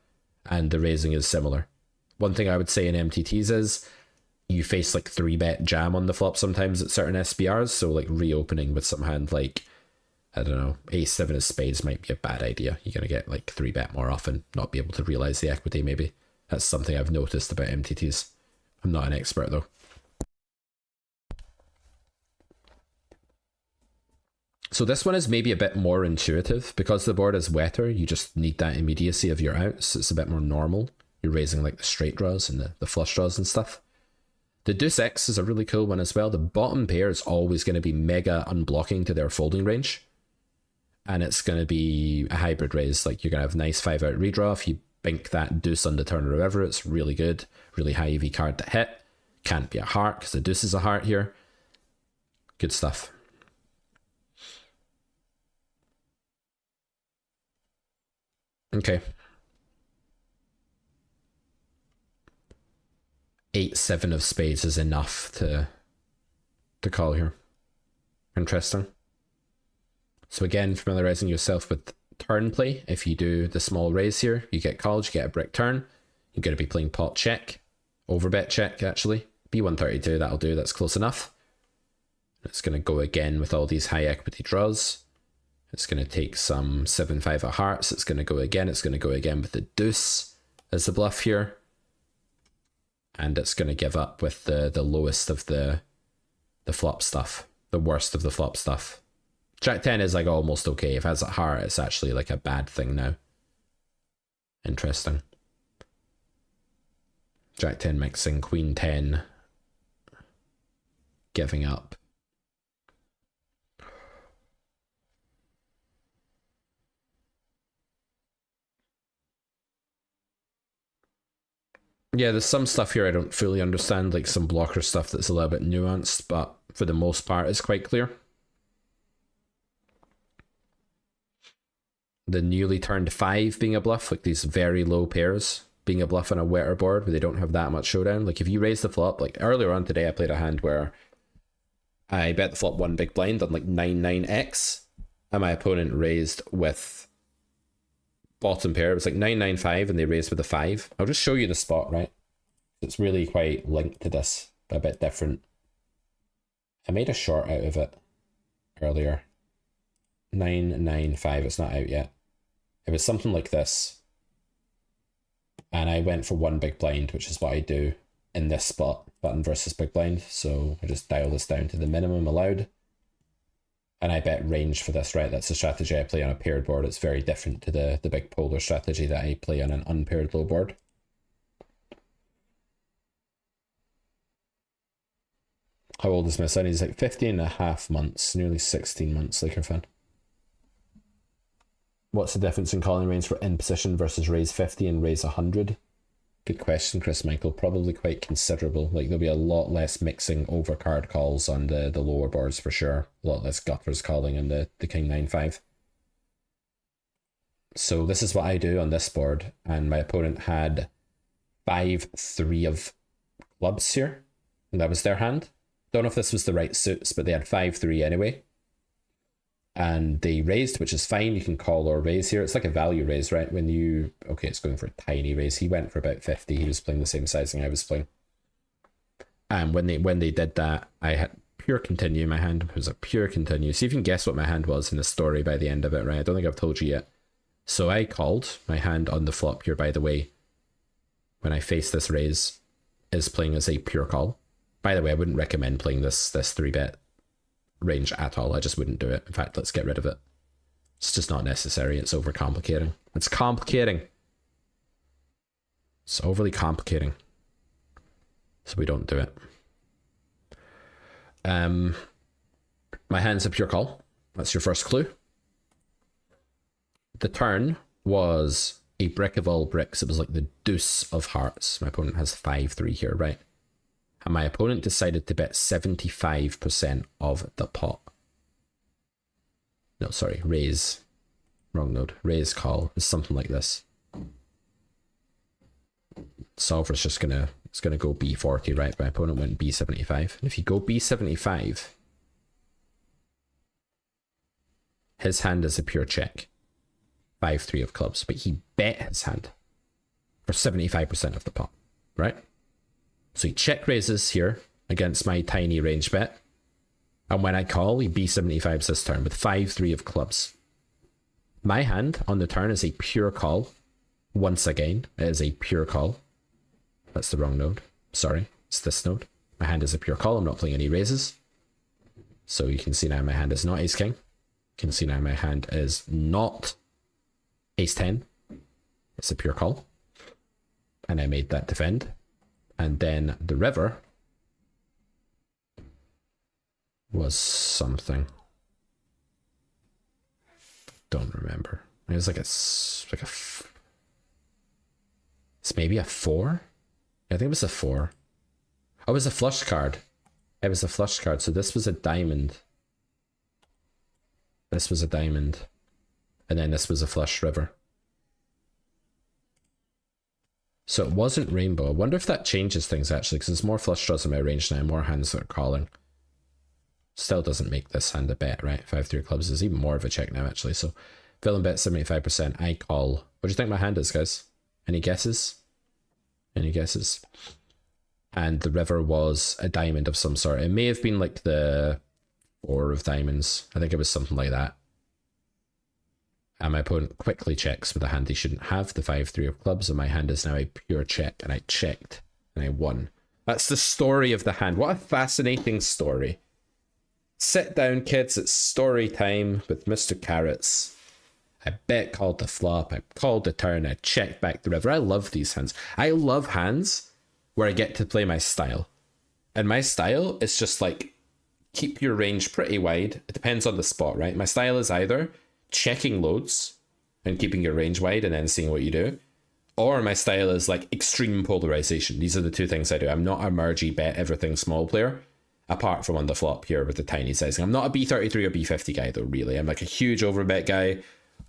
and the raising is similar. One thing I would say in MTTs is you face like 3-bet jam on the flop sometimes at certain SBRs, so like reopening with some hand like, I don't know, Ace 7 of Spades might be a bad idea. You're going to get like 3-bet more often, not be able to realize the equity maybe. That's something I've noticed about MTTs. I'm not an expert though. So this one is maybe a bit more intuitive. Because the board is wetter, you just need that immediacy of your outs. It's a bit more normal. You're raising like the straight draws and the flush draws and stuff. The Deuce X is a really cool one as well. The bottom pair is always going to be mega unblocking to their folding range. And it's going to be a hybrid raise. Like you're going to have nice 5-out redraw. If you bink that deuce on the turn or whatever, it's really good. Really high EV card to hit. Can't be a heart because the deuce is a heart here. Good stuff. Okay. 8-7 of spades is enough to call here. Interesting. So again, familiarizing yourself with turn play. If you do the small raise here, you get called, you get a brick turn. You're going to be playing pot check. Overbet check, actually. B132, that'll do, that's close enough. It's going to go again with all these high equity draws. It's going to take some 7-5 of hearts. It's going to go again. It's going to go again with the deuce as the bluff here. And it's going to give up with the lowest of the flop stuff. The worst of the flop stuff. Jack 10 is like almost okay. If it has a heart, it's actually like a bad thing now. Interesting. Jack 10 mixing, Queen 10 giving up. Yeah, there's some stuff here I don't fully understand, like some blocker stuff that's a little bit nuanced, but for the most part it's quite clear. The newly turned 5 being a bluff, like these very low pairs being a bluff on a wetter board where they don't have that much showdown. Like if you raise the flop, like earlier on today I played a hand where I bet the flop 1 big blind on like 9-9x, and my opponent raised with bottom pair. It was like 9-9-5 and they raised with a 5. I'll just show you the spot, right? It's really quite linked to this, but a bit different. I made a short out of it earlier. 9-9-5, it's not out yet. It was something like this. And I went for 1 big blind, which is what I do in this spot, button versus big blind. So I just dial this down to the minimum allowed. And I bet range for this, right? That's a strategy I play on a paired board. It's very different to the big polar strategy that I play on an unpaired low board. How old is my son? He's like 15.5 months, nearly 16 months, Laker fan. What's the difference in calling range for in position versus raise 50 and raise 100? Good question, Chris Michael. Probably quite considerable. Like there'll be a lot less mixing over card calls on the lower boards for sure. A lot less gutters calling on the King 9-5. So this is what I do on this board, and my opponent had 5-3 of clubs here, and that was their hand. Don't know if this was the right suits, but they had 5-3 anyway. And they raised, which is fine. You can call or raise here. It's like a value raise, right? When you... Okay, it's going for a tiny raise. He went for about 50. He was playing the same sizing I was playing. And when they did that, I had pure continue in my hand. It was a pure continue. See if you can guess what my hand was in the story by the end of it, right? I don't think I've told you yet. So I called. My hand on the flop here, by the way, when I face this raise, is playing as a pure call. By the way, I wouldn't recommend playing this 3-bet range at all. I just wouldn't do it. In fact, let's get rid of it. It's just not necessary. It's overcomplicating. It's complicating. It's overly complicating. So we don't do it. My hand's a pure call. That's your first clue. the turn was a brick of all bricks. It was like the deuce of hearts. My opponent has 5-3 here, right? And my opponent decided to bet 75% of the pot. No, sorry, raise. Wrong node. Raise call is something like this. Solver's just gonna, it's gonna go B40, right? My opponent went B75. And if you go B75, his hand is a pure check. 5-3 of clubs, but he bet his hand for 75% of the pot, right? So he check raises here against my tiny range bet. And when I call, he B75s this turn with 5-3 of clubs. My hand on the turn is a pure call. Once again, it is a pure call. That's the wrong node. Sorry, it's this node. My hand is a pure call. I'm not playing any raises. So you can see now my hand is not ace king. You can see now my hand is not ace 10. It's a pure call. And I made that defend. And then the river was something. Don't remember. It was it's maybe a 4? I think it was a 4. Oh, it was a flush card. It was a flush card. So this was a diamond. This was a diamond. And then this was a flush river. So it wasn't rainbow. I wonder if that changes things actually, because there's more flush draws in my range now, more hands that are calling. Still doesn't make this hand a bet, right? 5-3 clubs is even more of a check now actually. So villain bet 75%. I call. What do you think my hand is, guys? Any guesses? Any guesses? And the river was a diamond of some sort. It may have been like the 4 of diamonds. I think it was something like that. And my opponent quickly checks with a hand he shouldn't have, the 5-3 of clubs, and my hand is now a pure check, and I checked, and I won. That's the story of the hand. What a fascinating story. Sit down, kids, it's story time with Mr. Carrots. I bet called the flop, I called the turn, I checked back the river. I love these hands. I love hands where I get to play my style. And my style is just like, keep your range pretty wide. It depends on the spot, right? My style is either checking loads and keeping your range wide and then seeing what you do, or my style is like extreme polarization. These are the two things I do. I'm not a mergy bet everything small player, apart from on the flop here with the tiny sizing. I'm not a B33 or B50 guy though, really. I'm like a huge overbet guy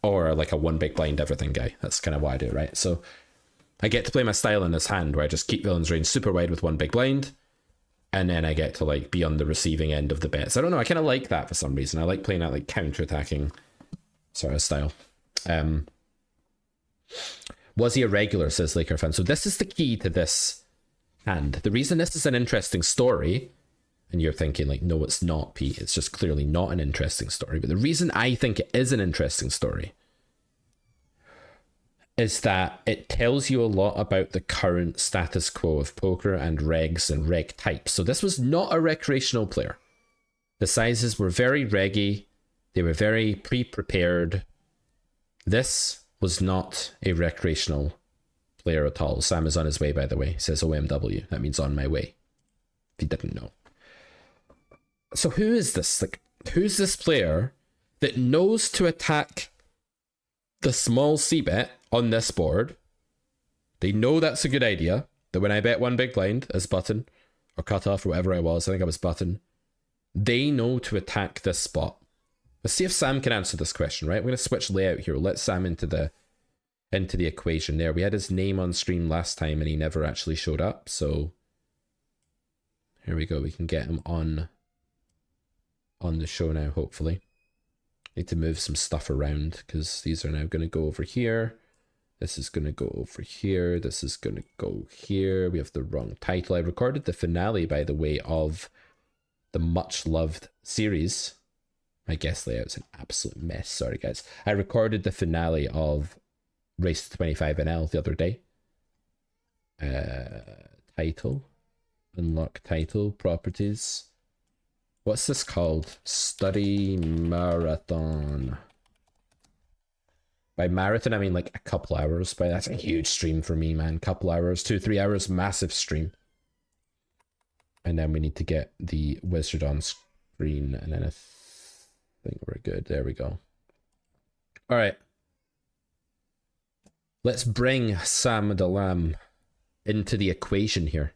or like a one big blind everything guy. That's kind of why I do it, right? So I get to play my style in this hand where I just keep villain's range super wide with one big blind, and then I get to like be on the receiving end of the bets. I don't know, I kind of like that for some reason. I like playing that like counter-attacking sort of style. Was he a regular, says Laker fan. So this is the key to this hand. The reason this is an interesting story, and you're thinking like, no, it's not, Pete. It's just clearly not an interesting story. But the reason I think it is an interesting story is that it tells you a lot about the current status quo of poker and regs and reg types. So this was not a recreational player. The sizes were very reggy. They were very pre-prepared. This was not a recreational player at all. Sam is on his way, by the way. He says OMW. That means on my way. If you didn't know. So who is this? Like, who's this player that knows to attack the small C bet on this board? They know that's a good idea. That when I bet one big blind as button or cut off or whatever I was, I think I was button. They know to attack this spot. Let's see if Sam can answer this question, right? We're going to switch layout here. We'll let Sam into the equation there. We had his name on stream last time and he never actually showed up. So here we go. We can get him on the show now, hopefully. Need to move some stuff around because these are now going to go over here. This is going to go over here. This is going to go here. We have the wrong title. I recorded the finale, by the way, of the much-loved series. My guest layout's an absolute mess. Sorry, guys. I recorded the finale of Race to 25NL the other day. Title. Unlock title. Properties. What's this called? Study marathon. By marathon, I mean like a couple hours. But that's a huge stream for me, man. Couple hours, 2-3 hours, massive stream. And then we need to get the wizard on screen. And then I think we're good. There we go. All right. Let's bring Sam the Lamb into the equation here.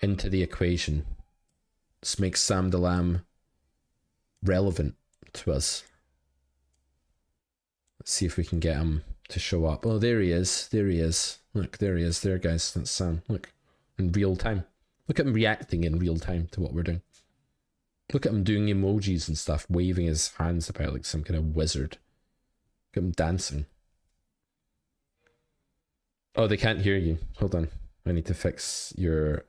Into the equation. Let's make Sam the Lamb relevant to us. Let's see if we can get him to show up. Oh, there he is. There he is. Look, there he is. There, guys. That's Sam. Look, in real time. Look at him reacting in real time to what we're doing. Look at him doing emojis and stuff, waving his hands about like some kind of wizard. Look at him dancing. Oh, they can't hear you. Hold on. I need to fix your...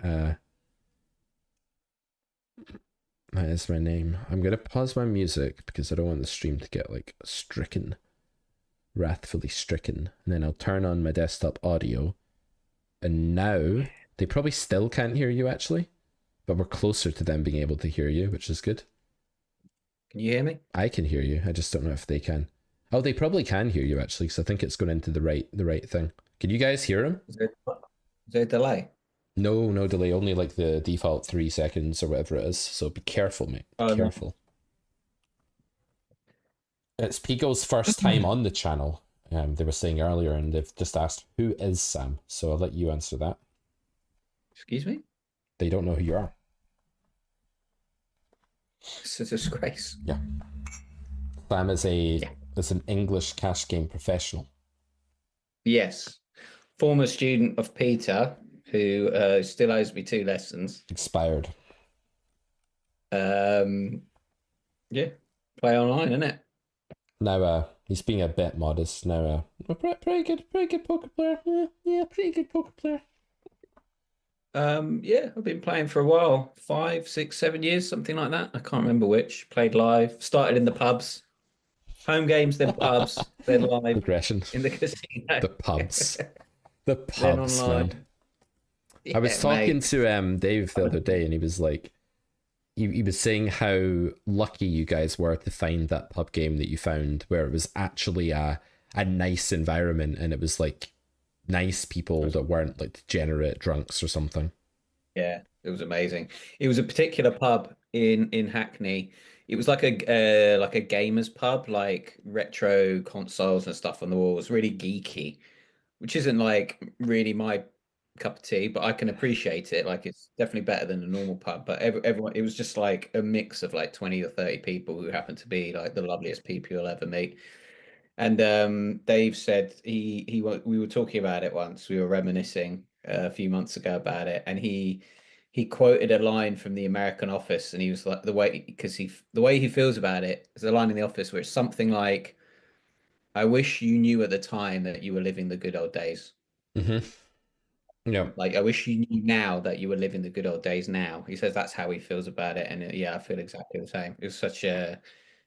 That is my name. I'm going to pause my music because I don't want the stream to get like stricken. Wrathfully stricken. And then I'll turn on my desktop audio. And now, they probably still can't hear you actually. But we're closer to them being able to hear you, which is good. Can you hear me? I can hear you. I just don't know if they can. Oh, they probably can hear you actually, because I think it's going into the right thing. Can you guys hear him? Is there a delay? No delay. Only like the default 3 seconds or whatever it is. So be careful, mate. Be careful. It's Pico's first time on the channel. They were saying earlier, and they've just asked, who is Sam? So I'll let you answer that. Excuse me? They don't know who you are. It's a disgrace. Yeah. Sam is an English cash game professional. Yes. Former student of Peter, who still owes me 2 lessons. Expired. Yeah. Play online, isn't it? Now, he's being a bit modest. Now, a pretty good poker player. Yeah, pretty good poker player. Yeah, I've been playing for a while, 5, 6, 7 years, something like that. I can't remember which. Played live, started in the pubs, home games, then pubs, then live. Progression. In the casino. The pubs. The pubs, man. Yeah, I was talking to Dave the other day, and he was like, he was saying how lucky you guys were to find that pub game that you found, where it was actually a nice environment, and it was like nice people that weren't like degenerate drunks or something. Yeah, it was amazing. It was a particular pub in Hackney. It was like a gamers pub, like retro consoles and stuff on the walls, really geeky, which isn't like really my cup of tea, but I can appreciate it. Like it's definitely better than a normal pub. But everyone, it was just like a mix of like 20 or 30 people who happened to be like the loveliest people you'll ever meet. And Dave said we were talking about it once. We were reminiscing a few months ago about it, and he quoted a line from The American Office, and he was like the way he feels about it is a line in The Office where it's something like, "I wish you knew at the time that you were living the good old days." Mm-hmm. Yeah. Like, I wish you knew now that you were living the good old days now. He says that's how he feels about it, and yeah, I feel exactly the same. It was such a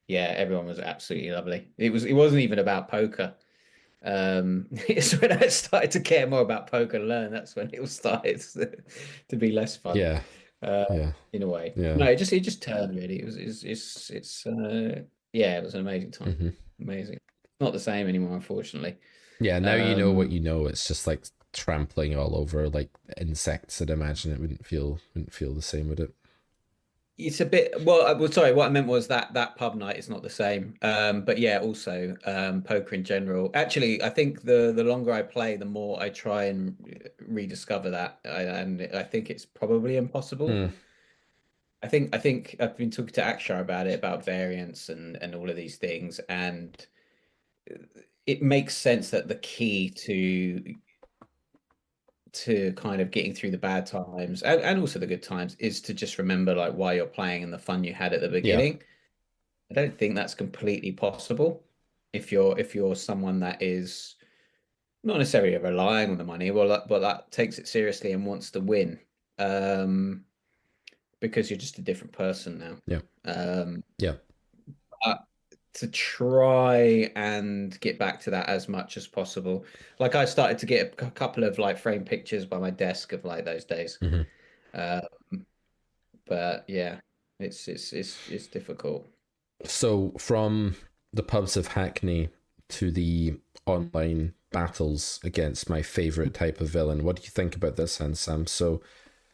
yeah, everyone was absolutely lovely. It wasn't even about poker. It's when I started to care more about poker and learn, that's when it was started to be less fun. Yeah. In a way. Yeah. No, it just turned really. It was an amazing time. Mm-hmm. Amazing. Not the same anymore, unfortunately. Yeah, now you know what you know. It's just like trampling all over like insects. I'd imagine it wouldn't feel the same, would it? It's a bit sorry, what I meant was that pub night is not the same. But yeah, also poker in general. Actually, I think the longer I play, the more I try and rediscover that, and I think it's probably impossible. I think I've been talking to Akshar about it, about variance and all of these things, and it makes sense that the key to kind of getting through the bad times and also the good times is to just remember like why you're playing and the fun you had at the beginning. I don't think that's completely possible if you're someone that is not necessarily relying on the money, but that takes it seriously and wants to win, because you're just a different person now. To try and get back to that as much as possible. Like I started to get a couple of like framed pictures by my desk of like those days. But yeah, it's difficult. So from the pubs of Hackney to the online battles against my favorite type of villain, what do you think about this hand, Sam? So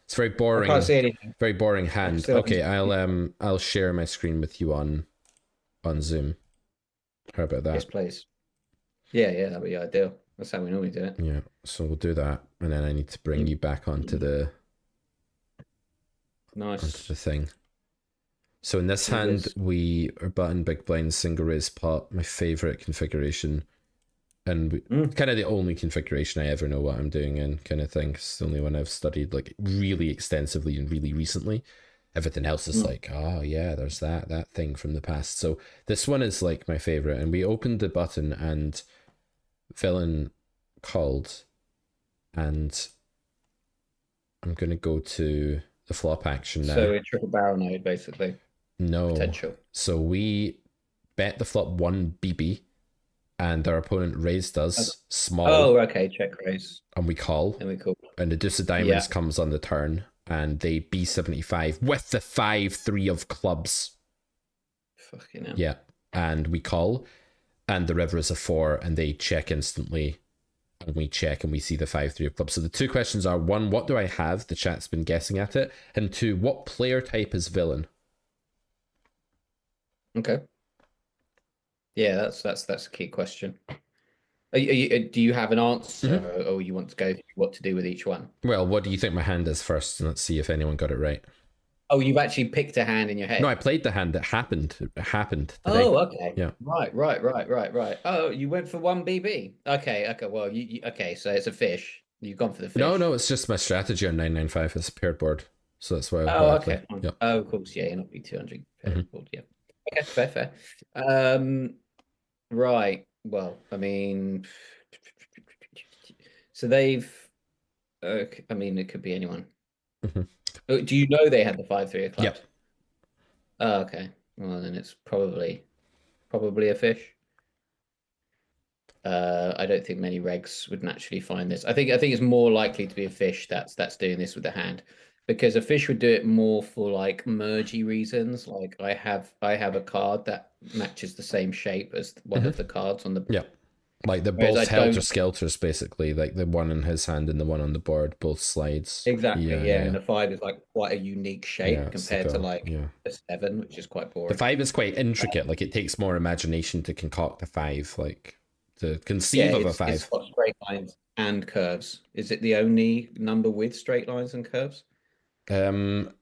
it's very boring. I can't see anything. Very boring hand. Okay, I'll share my screen with you on Zoom. How about that? Yes, please. Yeah, yeah, that'd be ideal. That's how we normally do it. Yeah, so we'll do that, and then I need to bring you back onto the Nice. thing. So in this Do hand, this. we are button, big blind, single raise pot, my favorite configuration, and Mm, kind of the only configuration I ever know what I'm doing in, kind of thing. It's the only one I've studied like really extensively and really recently. Everything else is mm. like, oh yeah, there's that thing from the past. So this one is like my favorite, and we opened the button and villain called, and I'm gonna go to the flop action now. So a triple barrel node, basically. No, Potential. so we bet the flop one BB, and our opponent raised Okay. us small, Oh, okay. Check raise. and we call, Then we call. and the deuce of diamonds Yeah. comes on the turn, and they B75 with the 5-3 of clubs. Fucking hell. Yeah, and we call, and the river is a 4, and they check instantly, and we check, and we see the 5-3 of clubs. So the two questions are: one, what do I have? The chat's been guessing at it, and two, what player type is villain? Okay. Yeah, that's a key question. Do you have an Mm-hmm. answer, or you want to go through what to do with each one? Well, what do you think my hand is first? And let's see if anyone got it right. Oh, you've actually picked a hand in your No, head. I played the hand that happened. It happened today. Oh, okay. Yeah. Right. Oh, you went for one BB. Okay. Well, okay. So it's a fish. You've gone for the No, fish. no, it's just my strategy on 995. It's a paired board. So that's what Oh, I play. okay. Fine. Yeah. Oh, of course. Yeah, you're not be 200 Mm-hmm. board. Yeah. Okay. Fair. Um. Right. Well, I mean, so they've. I mean, it could be anyone. Mm-hmm. Do you know they had the 5-3 of Yep. clubs? Oh, okay. Well, then it's probably a fish. I don't think many regs would naturally find this. I think it's more likely to be a fish that's doing this with the hand, because a fish would do it more for like mergy reasons. Like I have a card that matches the same shape as one Mm-hmm. of the cards on the board, Yeah. Like they're whereas I both helter don't. skelters, basically. Like the one in his hand and the one on the board, both slides. Exactly, Yeah, yeah. yeah. And the five is like quite a unique Yeah, shape it's like compared to a, like yeah. a seven, which is quite The boring. 5 is quite intricate. Like it takes more imagination to concoct a 5, like to Yeah, conceive of a it's 5. got straight lines and curves. Is it the only number with straight lines and curves? Um,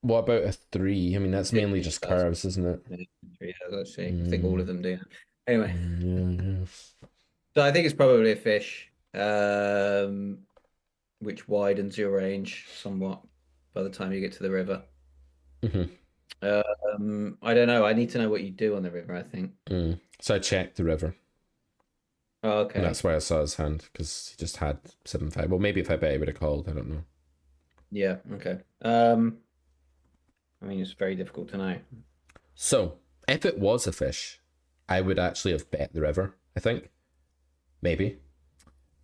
what about a 3? I mean, that's It mainly just just does. curves, isn't it? Yeah, actually. I think all of Mm, them do. Anyway, yeah, so I think it's probably a fish, which widens your range somewhat by the time you get to the river. yeah. Mm-hmm. I don't know. I need to know what you do on the river, I think. So I checked the river. Oh, And okay. that's why I saw his hand, because he just had 7-5. Well, maybe if I bet he would have called. I don't know. Yeah, okay. I mean, it's very difficult to know. So if it was a fish, I would actually have bet the river, I think. Maybe.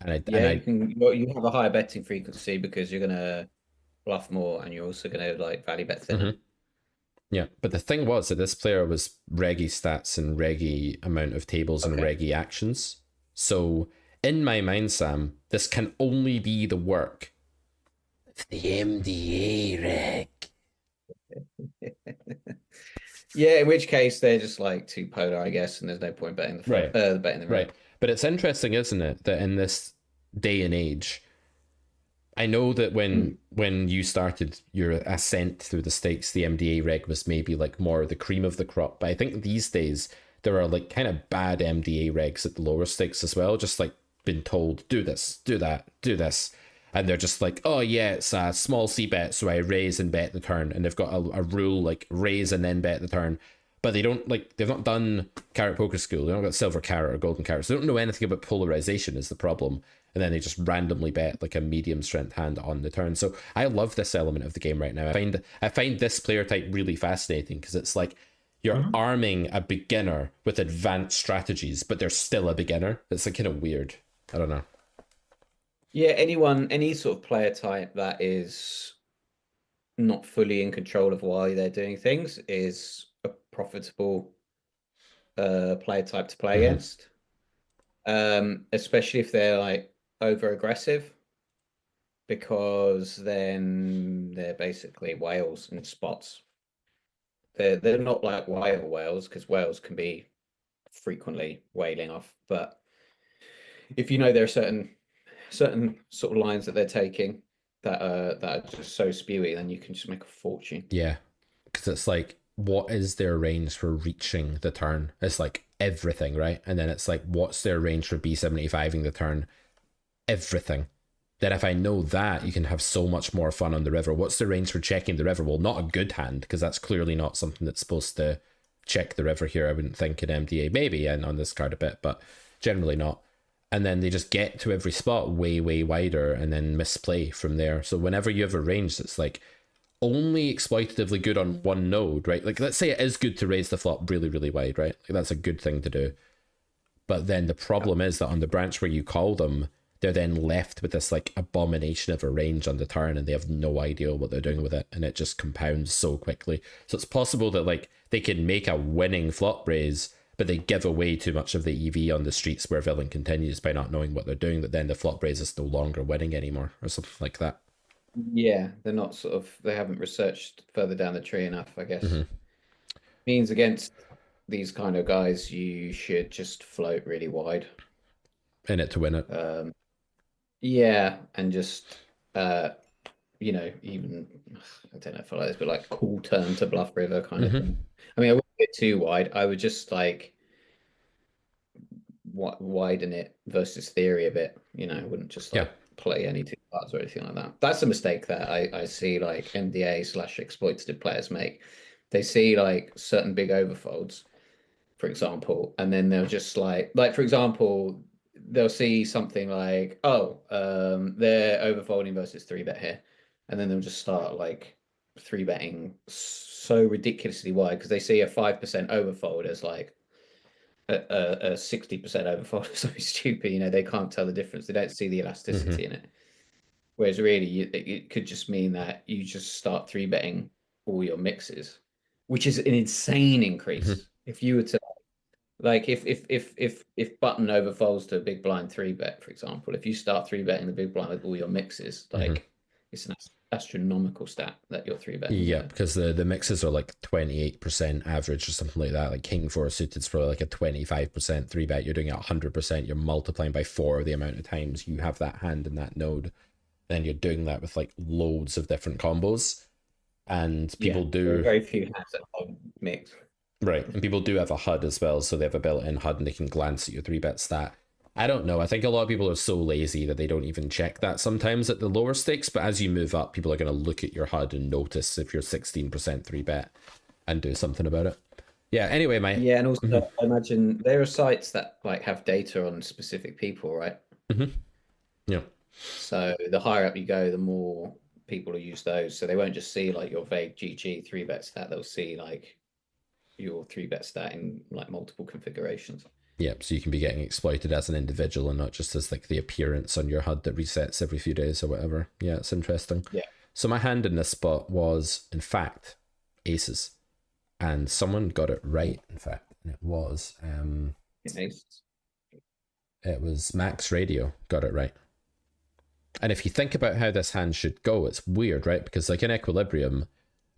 And I, and Yeah, you I, can. You have a higher betting frequency because you're gonna bluff more, and you're also gonna like value bet thinner. mhm. Yeah. But the thing was that this player was reggy stats and reggy amount of tables and Okay. reggy actions. So in my mind, Sam, this can only be the work of the MDA reg. Yeah, in which case they're just like too polar, I guess, and there's no point betting the Right. betting the Right. river. But it's interesting, isn't it, that in this day and age, I know that Mm. when you started your ascent through the stakes, the MDA reg was maybe like more the cream of the crop. But I think these days there are like kind of bad MDA regs at the lower stakes as well. Just like been told, do this, do that, do this. And they're just like, oh yeah, it's a small C bet, so I raise and bet the turn. And they've got a rule like raise and then bet the turn. But they don't like they've not done carrot poker school. They don't got silver carrot or golden carrot. So they don't know anything about polarization is the problem, and then they just randomly bet like a medium strength hand on the turn. So I love this element of the game right now. I find this player type really fascinating because it's like you're Mhm. arming a beginner with advanced strategies, but they're still a beginner. It's like kind of weird. I don't know. Yeah, any sort of player type that is not fully in control of why they're doing things is a profitable player type to play Mm-hmm. against. Especially if they're like over aggressive, because then they're basically whales in spots. They're not like whales because whales can be frequently wailing off. But if you know there are certain sort of lines that they're taking that are just so spewy, then you can just make a fortune. Yeah, because it's like, what is their range for reaching the turn? It's like everything, right? And then it's like, what's their range for B75ing the turn? Everything. Then if I know that, you can have so much more fun on the river. What's the range for checking the river? Well, not a good hand, because that's clearly not something that's supposed to check the river here. I wouldn't think in MDA, maybe, and on this card a bit, but generally not. And then they just get to every spot way, way wider and then misplay from there. So whenever you have a range that's like only exploitatively good on one node, right? Like, let's say it is good to raise the flop really, really wide, right? Like, that's a good thing to do. But then the problem is that on the branch where you call them, they're then left with this like abomination of a range on the turn, and they have no idea what they're doing with it, and it just compounds so quickly. So it's possible that like they can make a winning flop raise, but they give away too much of the EV on the streets where villain continues by not knowing what they're doing, that then the flop raise is no longer winning anymore, or something like that. Yeah, they're not sort of, they haven't researched further down the tree enough, I guess. Mm-hmm. Means against these kind of guys, you should just float really wide. In it to win it. Yeah, and just even I don't know if I like this, but like cool turn to bluff river kind of Mm-hmm. thing. I mean, I wouldn't get too wide. I would just like widen it versus theory a bit. I wouldn't just Yeah. like play any two cards or anything like that. That's a mistake that I see like MDA/exploitative players make. They see like certain big overfolds, for example, and then they'll just like for example, they'll see something like, oh, they're overfolding versus three bet here, and then they'll just start like three betting so ridiculously wide because they see a 5% overfold as like a 60% overfold. So stupid, they can't tell the difference. They don't see the Mm-hmm. elasticity in it. Whereas really, it could just mean that you just start three betting all your mixes, which is an insane Mm-hmm. increase. If you were to like if button overfolds to a big blind three bet, for example, if you start three betting the big blind with all your mixes, Mm-hmm. like it's an astronomical stat that you're three betting Yeah, there. because the mixes are like 28% average or something like that. Like King 4 suited is probably like a 25% three bet. You're doing it 100%. You're multiplying by four the amount of times you have that hand in that node. Then you're doing that with like loads of different combos. And Yeah, people there are do, very few hands that have mix. right. And people do have a HUD as well. So they have a built in HUD and they can glance at your three bet stat. I don't know. I think a lot of people are so lazy that they don't even check that sometimes at the lower stakes. But as you move up, people are going to look at your HUD and notice if you're 16% three bet and do something about it. Yeah, anyway, my. Yeah, and also Mm-hmm. I imagine there are sites that like have data on specific people, right? Mm-hmm. Yeah. So the higher up you go, the more people will use those. So they won't just see like your vague GG three bet stat, they'll see like your three bet stat in like multiple configurations. Yeah, so you can be getting exploited as an individual and not just as like the appearance on your HUD that resets every few days or whatever. Yeah, it's interesting. Yeah. So my hand in this spot was, in fact, aces. And someone got it right, in fact. And Nice. it was Max Radio got it right. And if you think about how this hand should go, it's weird, right? Because like in Equilibrium,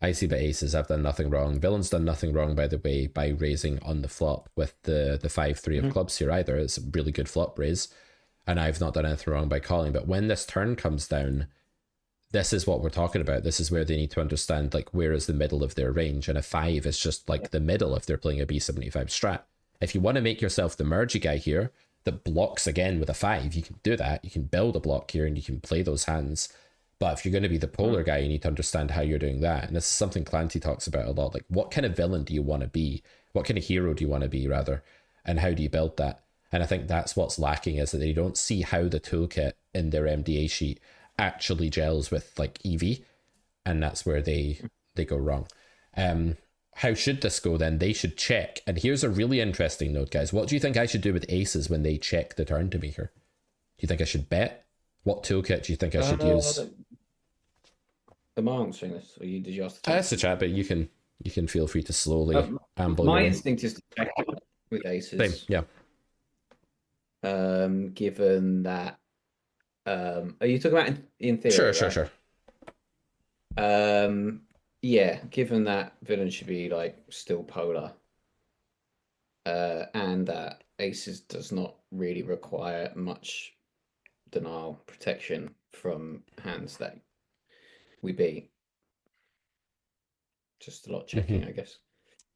I see the aces have done nothing wrong. Villain's done nothing wrong, by the way, by raising on the flop with the 5-3 of clubs here either. It's a really good flop raise. And I've not done anything wrong by calling. But when this turn comes down, this is what we're talking about. This is where they need to understand like where is the middle of their range. And a 5 is just like the middle if they're playing a B75 strat. If you want to make yourself the mergy guy here that blocks again with a 5, you can do that. You can build a block here and you can play those hands. But if you're going to be the polar guy, you need to understand how you're doing that. And this is something Clancy talks about a lot. Like, what kind of villain do you want to be? What kind of hero do you want to be, rather? And how do you build that? And I think that's what's lacking, is that they don't see how the toolkit in their MDA sheet actually gels with like EV. And that's where they go wrong. How should this go then? They should check. And here's a really interesting note, guys. What do you think I should do with aces when they check the turn to me here? Do you think I should bet? What toolkit do you think I should use? Am I answering this, or did you ask the That's the chat, but you can feel free to slowly amble my your own. instinct is to check with Same, aces. yeah. Given that, are you talking about in theory? Sure. Yeah, given that villain should be like still polar, and that aces does not really require much denial protection from hands that we beat. Just a lot of checking, I guess.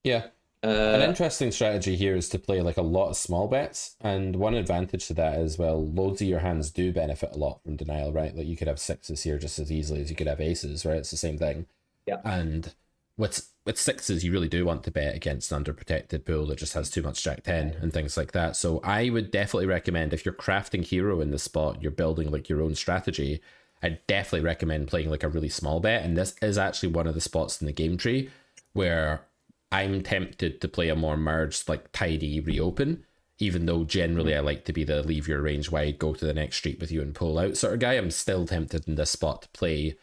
Yeah. An Uh, interesting strategy here is to play like a lot of small bets, and one advantage to that is, well, loads of your hands do benefit a lot from denial, right? Like you could have sixes here just as easily as you could have aces, right? It's the same thing. yeah. And with sixes, you really do want to bet against an underprotected pool that just has too much Jack 10 and things like that. So I would definitely recommend, if you're crafting hero in the spot, you're building like your own strategy, I'd definitely recommend playing like a really small bet. And this is actually one of the spots in the game tree where I'm tempted to play a more merged, like tidy reopen, even though generally I like to be the leave your range wide, go to the next street with you and pull out sort of guy. I'm still tempted in this spot to play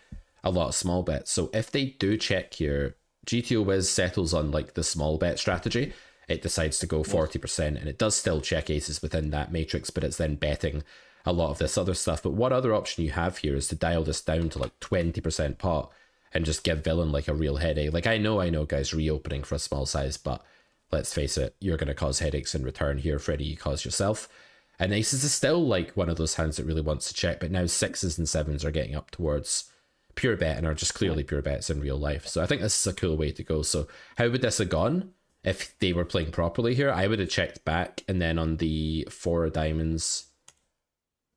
a lot of small bets. So if they do check here, GTO Wiz settles on like the small bet strategy. It decides to go 40%, and it does still check aces within that matrix, but it's then betting a lot of this other stuff. But what other option you have here is to dial this down to like 20% pot and just give villain like a real headache. Like I know guys, reopening for a small size, but let's face it, you're going to cause headaches in return here. Freddy, you cause yourself. And aces is still like one of those hands that really wants to check, but now sixes and sevens are getting up towards pure bet and are just clearly pure bets in real life. So I think this is a cool way to go. So how would this have gone if they were playing properly here? I would have checked back, and then on the four of diamonds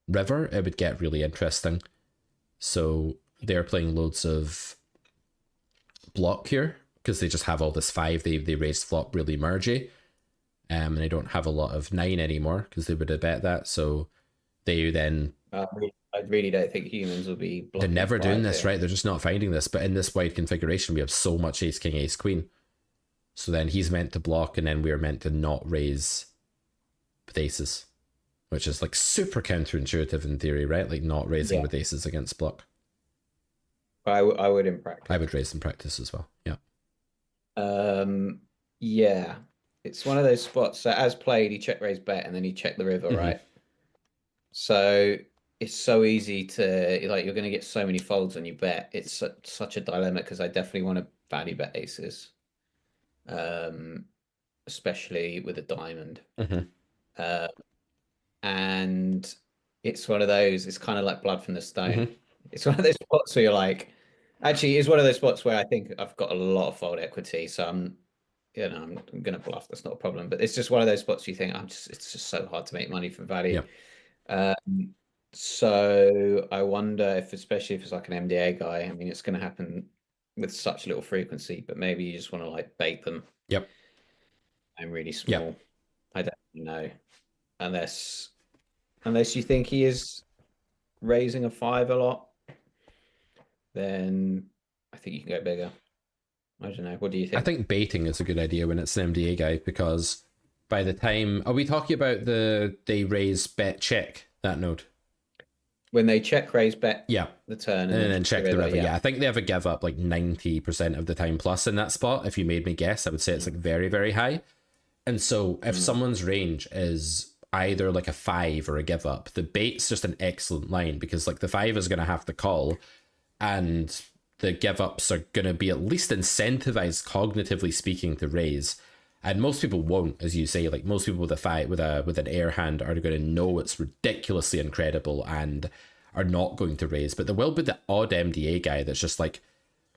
river, it would get really interesting. So they're playing loads of block here because they just have all this five. They raised flop really mergy, and they don't have a lot of nine anymore because they would have bet that. So they then I really don't think humans will be they're blocking never doing five this, here. right? They're just not finding this. But in this wide configuration, we have so much ace king ace queen. So then he's meant to block, and then we're meant to not raise with aces, which is like super counterintuitive in theory, right? Like not raising with aces against block. I would in practice. I would raise in practice as well. Yeah. Yeah. It's one of those spots. So as played, he check raise bet and then he check the river, right? So it's so easy to like you're going to get so many folds when you bet. It's such a dilemma because I definitely want to value bet aces, especially with a diamond. And it's one of those. It's kind of like blood from the stone. It's one of those spots where you're like, actually, it's one of those spots where I think I've got a lot of fold equity, so I'm gonna bluff. That's not a problem. But it's just one of those spots you think it's just so hard to make money for value. So I wonder if, especially if it's like an MDA guy, I mean, it's going to happen with such little frequency, but maybe you just want to like bait them. Yep. I'm really small. I don't know, unless you think he is raising a five a lot, then I think you can go bigger. I don't know. What do you think? I think baiting is a good idea when it's an MDA guy, because by the time, are we talking about they raise bet check that node? When they check raise bet the turn and then check the river. I think they have a give up like 90% of the time plus in that spot. If you made me guess, I would say it's like very, very high. And so if someone's range is either like a five or a give up, the bait's just an excellent line, because like the five is going to have to call, and the give ups are going to be at least incentivized cognitively speaking to raise. And most people won't, as you say. Like most people with a five with an air hand are going to know it's ridiculously incredible and are not going to raise. But there will be the odd MDA guy that's just like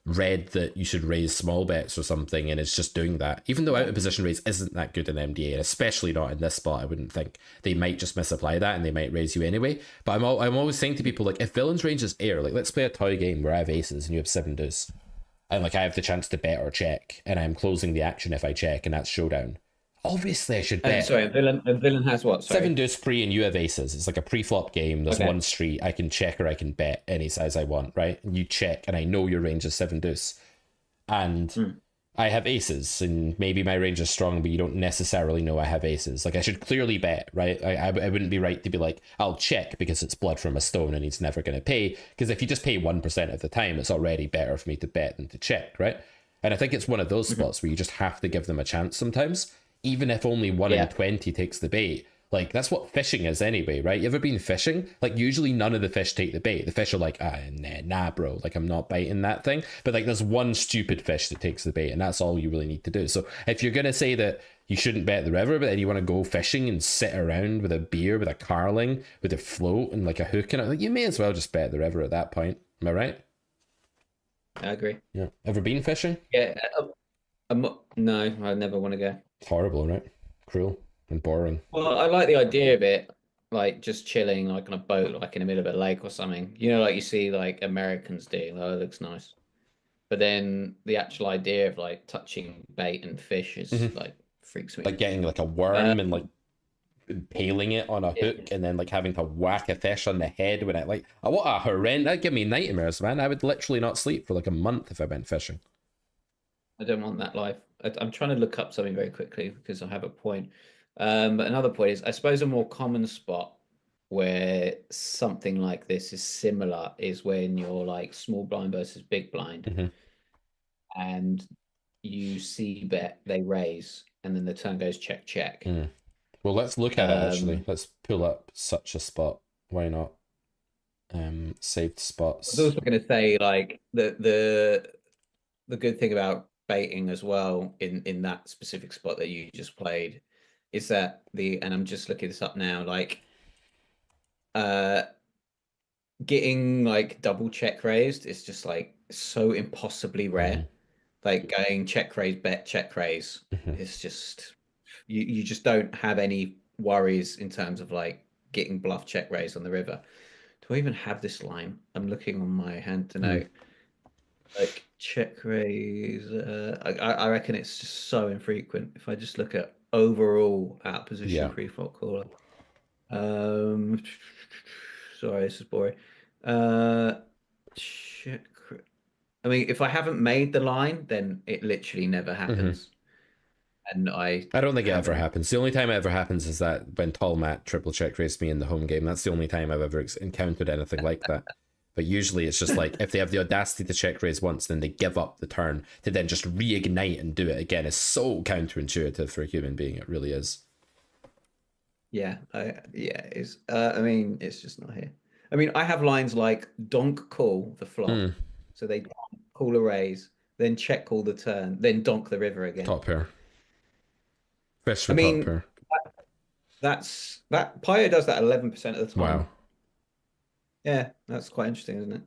read that you should raise small bets or something, and it's just doing that. Even though out of position raise isn't that good in MDA, and especially not in this spot, I wouldn't think. They might just misapply that and they might raise you anyway. But I'm always saying to people, like, if villain's range is air, like let's play a toy game where I have aces and you have seven deuce, and like I have the chance to bet or check, and I'm closing the action if I check, and that's showdown. Obviously I should bet. Sorry, villain has what? Sorry. Seven deuce pre and you have aces. It's like a pre-flop game. There's one street. I can check or I can bet any size I want, right? And you check, and I know your range is seven deuce. And I have aces, and maybe my range is strong, but you don't necessarily know I have aces. Like I should clearly bet, right? I wouldn't be right to be like, I'll check because it's blood from a stone and he's never going to pay. Because if you just pay 1% of the time, it's already better for me to bet than to check, right? And I think it's one of those spots where you just have to give them a chance sometimes, even if only 1 in 20 takes the bait. Like, that's what fishing is anyway, right? You ever been fishing? Like, usually none of the fish take the bait. The fish are like, nah, bro. Like, I'm not biting that thing. But, like, there's one stupid fish that takes the bait, and that's all you really need to do. So, if you're going to say that you shouldn't bet the river, but then you want to go fishing and sit around with a beer, with a carling, with a float and like a hook in it. Like, you may as well just bet the river at that point. Am I right? I agree. Yeah. Ever been fishing? Yeah. No, I never want to go. It's horrible, right? Cruel and boring. Well, I like the idea of it, like just chilling like on a boat, like in the middle of a lake or something. You know, like you see like Americans do. Oh, it looks nice. But then the actual idea of like touching bait and fish is Mm-hmm. like freaks me Like out. getting like a Uh, worm and like impaling it on a hook and then like having to whack a fish on the head when it like what a horrendous, that'd give me nightmares, man. I would literally not sleep for like a month if I went fishing. I don't want that life. I'm trying to look up something very quickly because I have a point. But another point is, I suppose a more common spot where something like this is similar is when you're like small blind versus big blind, Mm-hmm. and you see bet they raise, and then the turn goes check check. Mm. Well, let's look at it actually. Um, Let's pull up such a spot. Why not? Saved I was spots. also going to say like the good thing about baiting as well in that specific spot that you just played is that the and I'm just looking this up now, like uh getting like double check raised is just like so impossibly Mm-hmm. rare. Like going check raise, bet, check raise Mm-hmm. is just you just don't have any worries in terms of like getting bluff check raise on the river. Do I even have this line? I'm looking on my hand to Mm. know. Like check raise, I reckon it's just so infrequent. If I just look at overall out position Yeah. free fault caller, um, sorry, this is boring. Uh, check. I mean, if I haven't made the line, then it literally never Mm-hmm. happens, and I I don't think it ever haven't. happens. The only time it ever happens is that when Tall Matt triple check raced me in the home game. That's the only time I've ever encountered anything like that. But usually it's just like if they have the audacity to check raise once, then they give up the turn to then just reignite and do it again. It's so counterintuitive for a human being. It really is. Yeah, it's. I mean, it's just not here. I mean, I have lines like donk call the flop, Mm, so they call a raise, then check call the turn, then donk the river again. top pair. Fish I for top mean, pair. that Pio does that 11% of the Wow. time. Yeah, that's quite interesting, isn't it?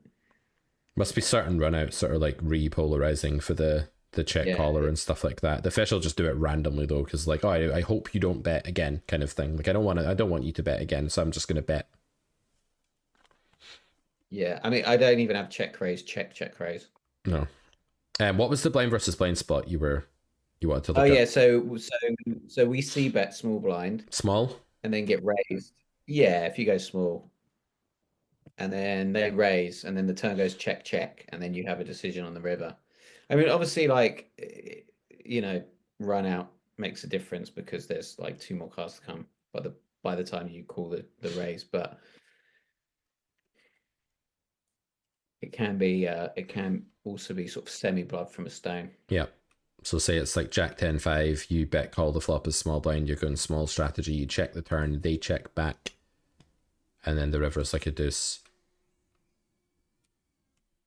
Must be certain runouts that are like repolarizing for the check Yeah, caller and stuff like that. The fish will just do it randomly though, because like, oh, I hope you don't bet again, kind of thing. Like I don't want you to bet again, so I'm just gonna bet. yeah. I mean, I don't even have check raise, check raise. No. What was the blind versus blind spot you wanted to Oh look yeah, up? so we see bet small blind Small. and then get raised. Yeah, if you go small, and then they raise, and then the turn goes check check, and then you have a decision on the river. I mean, obviously, like you know, run out makes a difference because there's like two more cards to come by the time you call the raise, but it can also be sort of semi blood from a stone. Yeah. So say it's like Jack 10-5, you bet call the flop as small blind, you're going small strategy, you check the turn, they check back, and then the river's like a deuce.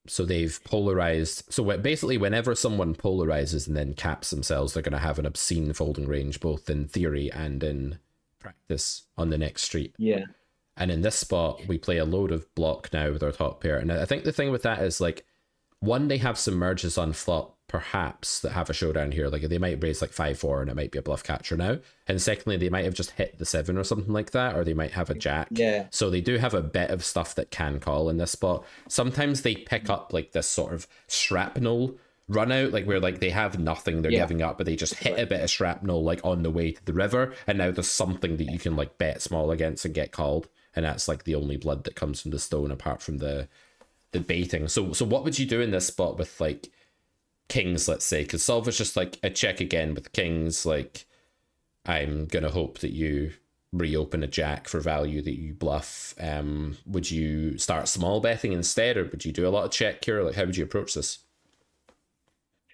So they've polarized. So basically, whenever someone polarizes and then caps themselves, they're going to have an obscene folding range, both in theory and in practice on the next street. Yeah, And in this spot, we play a load of block now with our top pair. And I think the thing with that is like, one, they have some merges on flop, perhaps, that have a showdown here. Like they might raise like 5-4 and it might be a bluff catcher now. And secondly, they might have just hit the 7 or something like that, or they might have a jack. yeah, So they do have a bit of stuff that can call in this spot. Sometimes they pick up like this sort of shrapnel run out, like where like they have nothing they're yeah. giving up, but they just hit a bit of shrapnel like on the way to the river, and now there's something that you can like bet small against and get called. And that's like the only blood that comes from the stone apart from the baiting. So what would you do in this spot with like kings, let's say? Because solve is just like a check again with kings. Like I'm gonna hope that you reopen a jack for value that you bluff. Would you start small betting instead, or would you do a lot of check here? Like how would you approach this?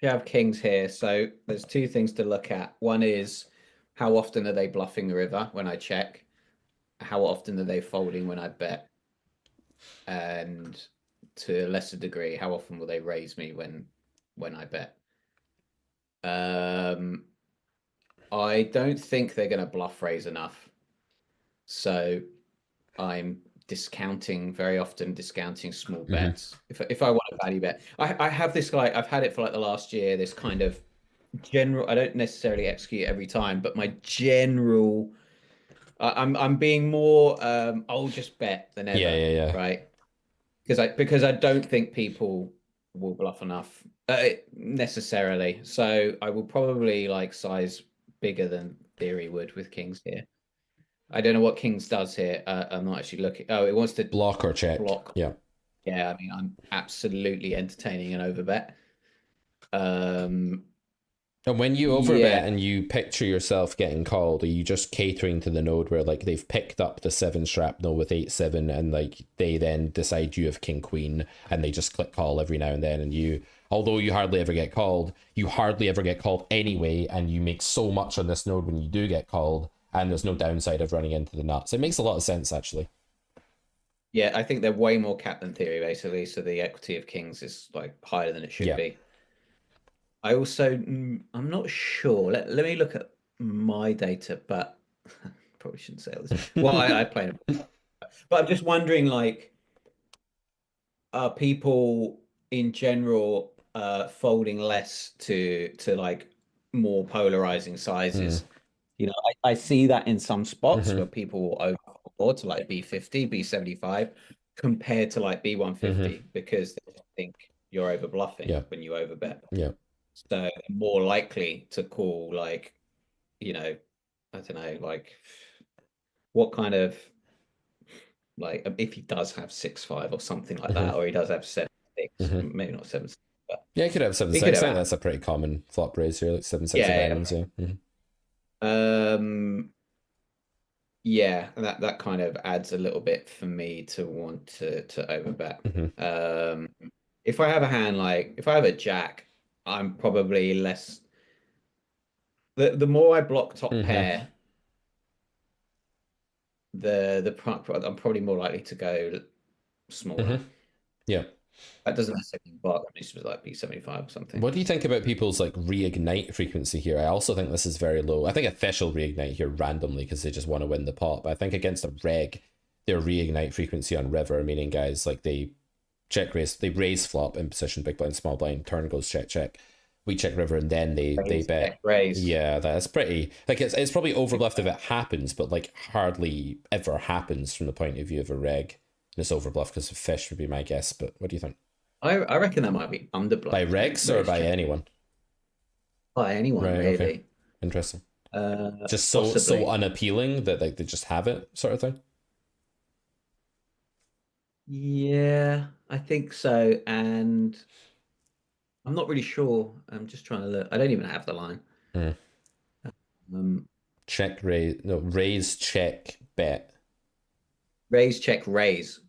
You have kings here, so there's two things to look at. One is how often are they bluffing the river when I check? How often are they folding when I bet? And to a lesser degree, how often will they raise me when I bet? Um, I don't think they're going to bluff raise enough. So I'm very often discounting small Hmm. bets. If I want a value bet, I have this like I've had it for like the last year. This kind of general. I don't necessarily execute every time, but my general. I'm being more. I'll just bet than Yeah, ever, yeah, yeah. right? Because I don't think people will bluff enough necessarily. So I will probably like size bigger than theory would with kings here. I don't know what kings does here. I'm not actually looking. Oh, it wants to Block or check. block. Yeah. Yeah, I mean, I'm absolutely entertaining an overbet. Um, And when you yeah, overbet and you picture yourself getting called, are you just catering to the node where like they've picked up the seven shrapnel with 8-7 and like they then decide you have king queen and they just click call every now and then and you, although you hardly ever get called, you hardly ever get called anyway and you make so much on this node when you do get called and there's no downside of running into the nuts. It makes a lot of sense actually. yeah, I think they're way more capped than theory, basically. So the equity of kings is like higher than it should Yeah. be. I also, I'm not sure. Let me look at my data, but probably shouldn't say all this. Well, I play it, but I'm just wondering, like, are people in general folding less to like more polarizing Mm. sizes? I see that in some spots Mm-hmm. where people will overboard to like B50, B75 compared to like Mm-hmm. B150 because they think you're over bluffing Yeah. when you overbet. Yeah. So they're more likely to call like, you know, I don't know, like what kind of like if he does have 6-5 or something like Mm-hmm. that, or he does have 7-6, Mm-hmm. maybe not 7-6, but Yeah, you could have seven he could six. have I think had. that's a pretty common flop raise here, like 7-6 of Yeah, diamonds. Yeah. Mm-hmm. yeah. Yeah, that kind of adds a little bit for me to want to overbet. Mm-hmm. Um, if I have a hand like if I have a jack, I'm probably less. The more I block top Mm-hmm. pair, I'm probably more likely to go smaller. Mm-hmm. Yeah. That doesn't necessarily block. It needs to be like B75 or something. What do you think about people's like reignite frequency here? I also think this is very low. I think official reignite here randomly because they just want to win the pot. But I think against a reg, their reignite frequency on river, meaning guys like they check raise, they raise flop in position, big blind, small blind, turn goes check check. We check river and then they Raise, bet. check, raise. Yeah, that's pretty like it's probably overbluffed if it happens, but like hardly ever happens from the point of view of a reg. And it's overbluffed because of fish would be my guess. But what do you think? I reckon that might be By underbluffed. regs or Raise, by check anyone? by anyone Right. Okay. really. Interesting. Just so Possibly. unappealing that like they just have it sort of thing. Yeah, I think so. And I'm not really sure. I'm just trying to look. I don't even have the line. Mm. Um, Check raise, no, raise check bet. raise, check, raise.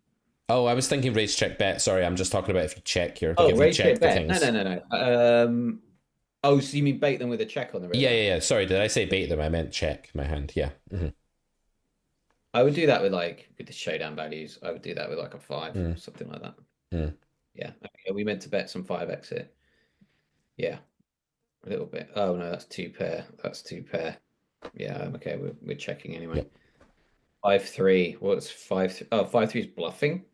Oh, I was thinking raise check bet. Sorry, I'm just talking about if you check here, like Oh, if you raise, check, check the bet. No, kings. no, no, no. Oh, so you mean bait them with a check on the Yeah, river? yeah, yeah. Sorry, did I say bait them? I meant check my hand. Yeah. Mm-hmm. I would do that with like with the showdown values. I would do that with like a five, Mm. something like that. Mm. Yeah. Okay, we meant to bet some five exit. Yeah, a little bit. Oh no, that's two pair. That's two pair. Yeah, okay, we're checking anyway. Yep. 5-3. What's 5-3? Oh, 5-3 is bluffing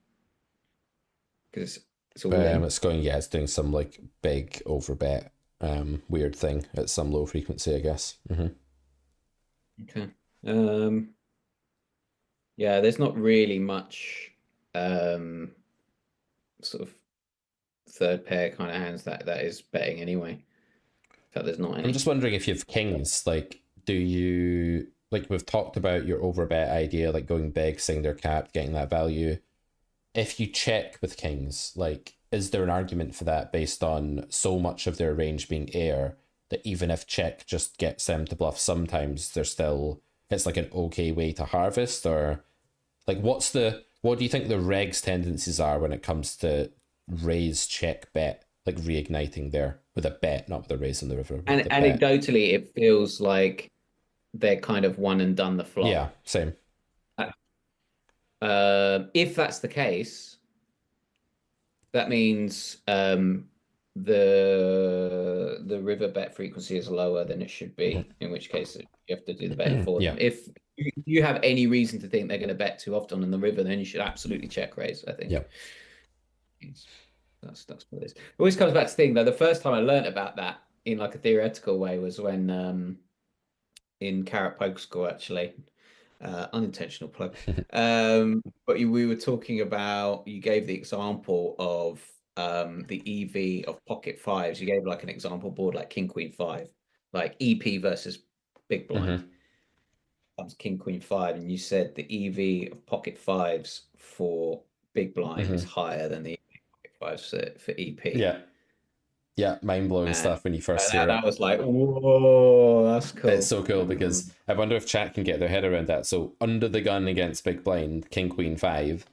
because it's all in. It's going. Yeah, it's doing some like big overbet, weird thing at some low frequency, I guess. Mm-hmm. Okay. Um, yeah, there's not really much um sort of third pair kind of hands that is betting anyway. In fact, there's not I'm any. just wondering if you have kings, like, do you like we've talked about your overbet idea, like going big, saying they're capped, getting that value. If you check with kings, like, is there an argument for that based on so much of their range being air that even if check just gets them to bluff, sometimes they're still it's like an okay way to harvest, or like what do you think the regs tendencies are when it comes to raise check bet, like reigniting there with a bet, not with a raise on the river, And with the bet. anecdotally, it feels like they're kind of one and done the flop. Yeah, same. If that's the case, that means the river bet frequency is lower than it should be, in which case you have to do the betting for Yeah. them. If you have any reason to think they're going to bet too often on the river, then you should absolutely check raise, I think. Yeah. That's what it is. It always comes back to thing though. The first time I learned about that in like a theoretical way was when in Carrot Poker School actually. Unintentional plug. But we were talking about, you gave the example of the EV of pocket fives. You gave like an example board like King Queen five, like EP versus big blind. Comes King Queen five, and you said the EV of pocket fives for big blind is higher than the EV of pocket fives for EP. Yeah. Yeah, mind-blowing stuff when you first hear That it. was like, whoa, that's cool. It's so cool because I wonder if chat can get their head around that. So under the gun against big blind, King Queen 5,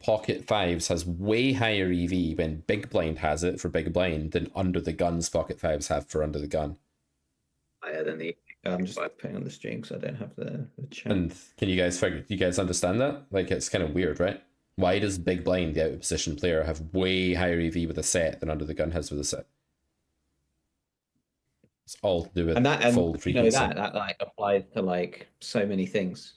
pocket fives has way higher EV when big blind has it for big blind than under the guns pocket fives have for under the gun. Higher than the. I'm just like putting on the stream because I don't have the chat. And can you guys understand that? Like, it's kind of weird, right? Why does big blind, the out of position player, have way higher EV with a set than under the gun has with a set? It's all to do with fold frequency. That like applies to like so many things.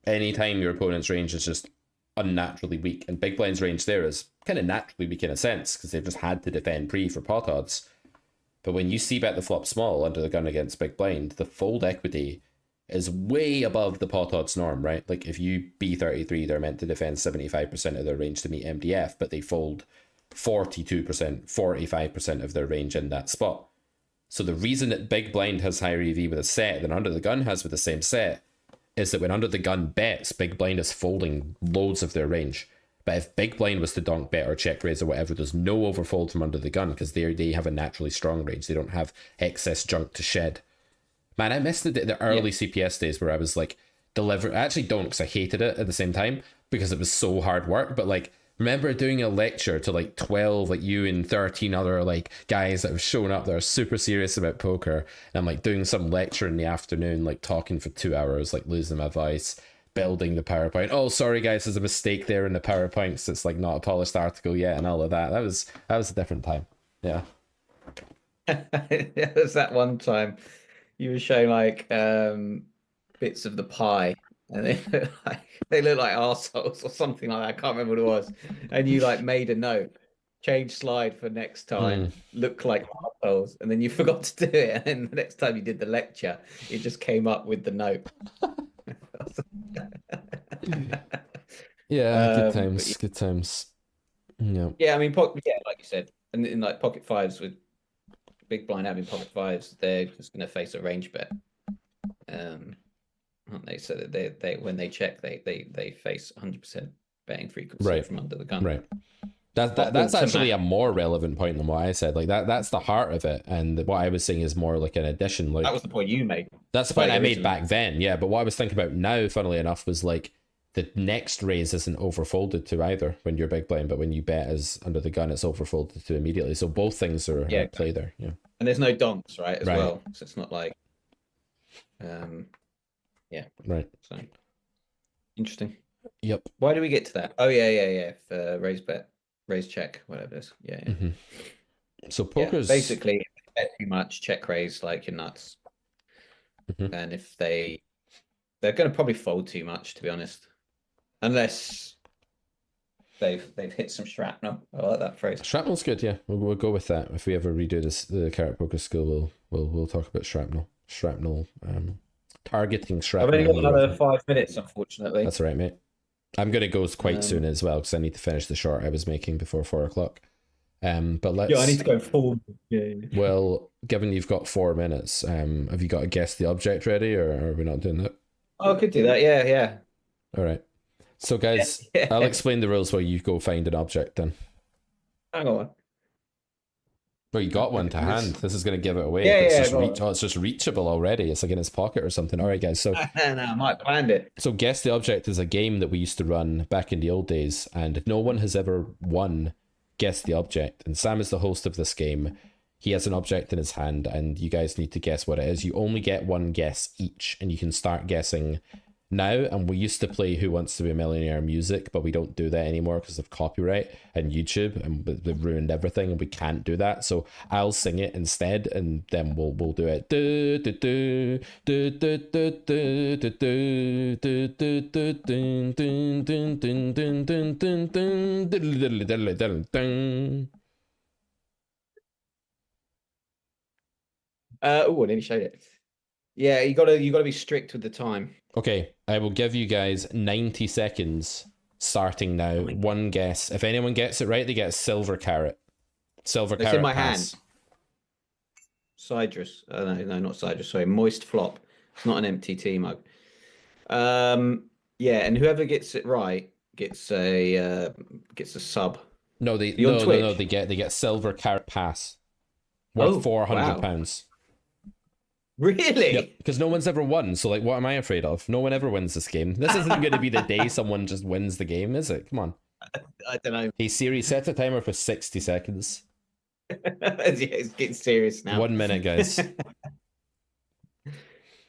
Anytime your opponent's range is just unnaturally weak, and big blind's range there is kind of naturally weak in a sense because they've just had to defend pre for pot odds. But when you see bet the flop small under the gun against big blind, the fold equity is way above the pot odds norm, right? Like if you B33, they're meant to defend 75% of their range to meet MDF, but they fold 42%, 45% of their range in that spot. So the reason that big blind has higher EV with a set than under the gun has with the same set is that when under the gun bets, big blind is folding loads of their range. But if big blind was to donk bet or check raise or whatever, there's no overfold from under the gun because they have a naturally strong range. They don't have excess junk to shed. Man, I missed the early CPS days where I was like, I actually don't because I hated it at the same time because it was so hard work. But like, remember doing a lecture to like 12, like you and 13 other like guys that have shown up that are super serious about poker. And I'm like doing some lecture in the afternoon, like talking for 2 hours, like losing my voice, building the PowerPoint. Oh, sorry guys, there's a mistake there in the PowerPoint. So it's like not a polished article yet and all of that. That was a different time. Yeah. It was that one time you were showing like bits of the pie and they look like arseholes or something like that. I can't remember what it was. And you like made a note, change slide for next time, look like arseholes, and then you forgot to do it. And then the next time you did the lecture, it just came up with the note. Yeah, good times, good times. Yeah. Yeah, I mean, like you said, and in like pocket fives with big blind having pocket fives, they're just going to face a range bet, aren't they? So that they when they check, they face 100% betting frequency from under the gun. Right. That's actually a more relevant point than what I said. Like that's the heart of it, and what I was saying is more like an addition. Like that was the point you made. That's the point I made back then. Yeah, but what I was thinking about now, funnily enough, was like the next raise isn't overfolded to either when you're big blind, but when you bet as under the gun, it's overfolded to immediately. So both things are at play there. Yeah. And there's no donks, right? As well, so it's not like, Right. So interesting. Yep. Why do we get to that? Oh yeah. For raise bet, raise check, whatever it is. Yeah. So poker's basically if they bet too much, check raise like you're nuts. And if they're going to probably fold too much, to be honest, unless they've hit some shrapnel. I like that phrase. Shrapnel's good. Yeah, we'll go with that. If we ever redo the Carrot Poker School, we'll talk about shrapnel. Targeting shrapnel. I've only got another 5 minutes, unfortunately. That's all right, mate. I'm gonna go quite soon as well because I need to finish the short I was making before 4 o'clock. But let's. Yeah, I need to go forward. Yeah. Well, given you've got 4 minutes, have you got to guess the object ready, or are we not doing that? Oh, I could do that. Yeah. All right. So, guys, I'll explain the rules while you go find an object then. Hang on. Well, you got one to hand. This is going to give it away. It's just reachable already. It's like in his pocket or something. All right, guys. So, no, I might find it. So, Guess the Object is a game that we used to run back in the old days, and no one has ever won Guess the Object. And Sam is the host of this game. He has an object in his hand, and you guys need to guess what it is. You only get one guess each, and you can start guessing now, and we used to play Who Wants to Be a Millionaire music, but we don't do that anymore because of copyright and YouTube, and they've ruined everything, and we can't do that. So I'll sing it instead, and then we'll do it. Oh, I nearly showed it. Yeah, you gotta be strict with the time. Okay, I will give you guys 90 seconds starting now. One guess. If anyone gets it right, they get a silver carrot. Silver It's carrot in my pass. hand. Citrus. No, not citrus. Sorry, moist flop. It's not an MTT mug. Yeah, and whoever gets it right gets a sub. No, You on Twitch? they get silver carrot pass worth £400. Really? Yep, because no one's ever won. So like, what am I afraid of? No one ever wins this game. This isn't going to be the day someone just wins the game, is it? Come on. I don't know. Hey Siri, set a timer for 60 seconds. It's getting serious now. 1 minute, guys.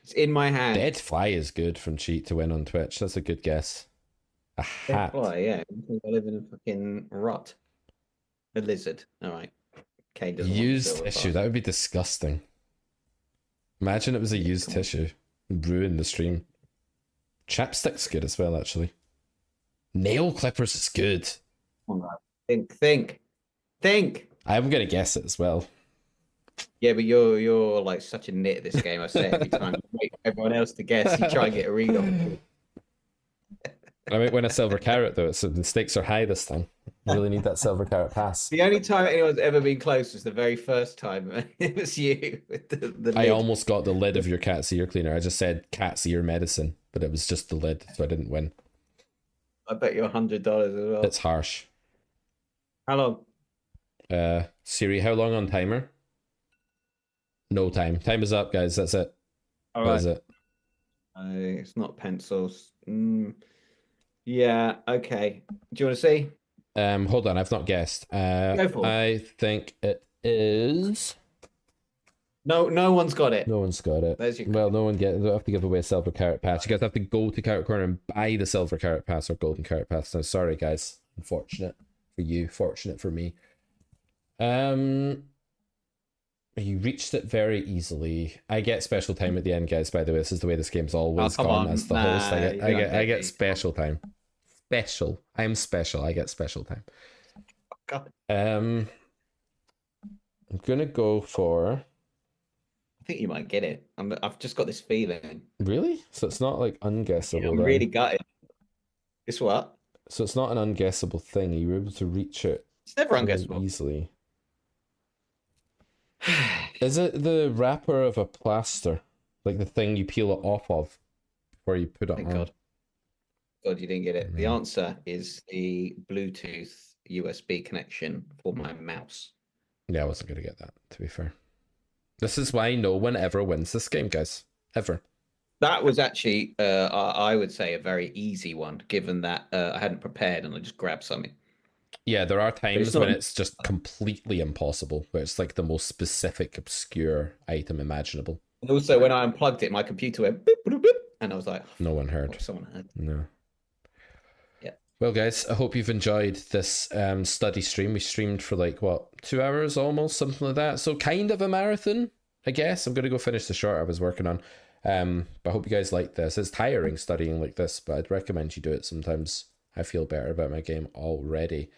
It's in my hand. Dead fly is good from cheat to win on Twitch. That's a good guess. A hat. Fly, yeah. I live in a fucking rut. A lizard. All right. Kane doesn't want Used silver tissue. pass. That would be disgusting. Imagine it was a used tissue. Ruin the stream. Chapstick's good as well, actually. Nail clippers is good. Come on, think. I'm gonna guess it as well. Yeah, but you're like such a nit at this game. I say it every time. Wait for everyone else to guess. You try and get a read on it. I might win a silver carrot though, so the stakes are high this time. I really need that silver carrot pass. The only time anyone's ever been close was the very first time. It was you with the I lid. almost got the lid of your cat's ear cleaner. I just said cat's ear medicine, but it was just the lid, so I didn't win. I bet you $100 as well. It's harsh. How long? Siri, how long on timer? No time. Time is up, guys. That's it. All What right. is it? It's not pencils. Yeah. Okay. Do you want to see? Hold on, I've not guessed. Go for it. I think it is. No one's got it. No one's got it. There's your Well, no one get. They have to give away a silver carrot pass. You guys have to go to Carrot Corner and buy the silver carrot pass or golden carrot pass. I'm sorry, guys. Unfortunate for you. Fortunate for me. You reached it very easily. I get special time at the end, guys. By the way, this is the way this game's always come gone on. as the Nah, host. I you don't get get me. special time. Special. I'm special. I get special time. God. I'm gonna go for. I think you might get it. I've just got this feeling. Really? So it's not like unguessable. I'm then. really gutted. Guess what? So it's not an unguessable thing. You were able to reach it It's never really unguessable. easily. Is it the wrapper of a plaster? Like the thing you peel it off of before you put it Thank on? God. God, you didn't get it. The No. answer is the Bluetooth USB connection for my mouse. Yeah, I wasn't going to get that, to be fair. This is why no one ever wins this game, guys. Ever. That was actually, I would say, a very easy one, given that I hadn't prepared and I just grabbed something. Yeah, there are times not- when it's just completely impossible, where it's like the most specific, obscure item imaginable. And also, when I unplugged it, my computer went boop, boop, boop, and I was like, No one heard. what, someone heard. No. Yeah. Well, guys, I hope you've enjoyed this study stream. We streamed for like, what, 2 hours almost, something like that. So kind of a marathon, I guess. I'm going to go finish the short I was working on. But I hope you guys like this. It's tiring studying like this, but I'd recommend you do it sometimes. I feel better about my game already.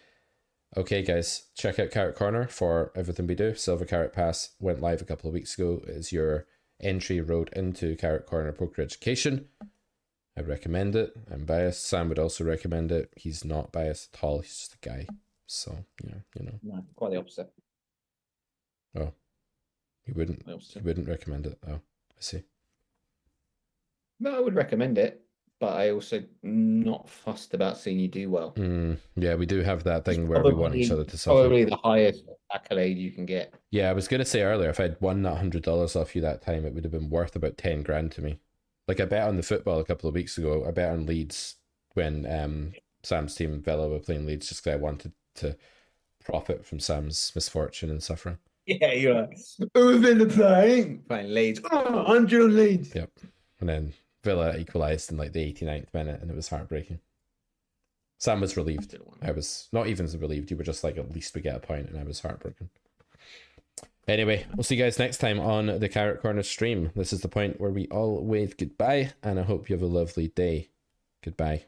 Okay, guys, check out Carrot Corner for everything we do. Silver Carrot Pass went live a couple of weeks ago. It's your entry road into Carrot Corner Poker Education. I recommend it. I'm biased. Sam would also recommend it. He's not biased at all. He's just a guy. So, yeah, you know. No, quite the opposite. Oh, he wouldn't. The He opposite. wouldn't recommend it. Oh, I see. No, I would recommend it, but I also not fussed about seeing you do well. Yeah, we do have that thing where we want each other to suffer. Probably the highest accolade you can get. Yeah, I was gonna say earlier, if I'd won that $100 off you that time, it would have been worth about 10 grand to me. Like I bet on the football a couple of weeks ago. I bet on Leeds when Sam's team Villa were playing Leeds, just because I wanted to profit from Sam's misfortune and suffering. Yeah, you're like, who's in the playing? Playing Leeds. Oh, 100 Leeds. Yep. And then Villa equalised in like the 89th minute, and it was heartbreaking. Sam was relieved. I was not even relieved. You were just like, at least we get a point, and I was heartbroken. Anyway, we'll see you guys next time on the Carrot Corner stream. This is the point where we all wave goodbye, and I hope you have a lovely day. Goodbye.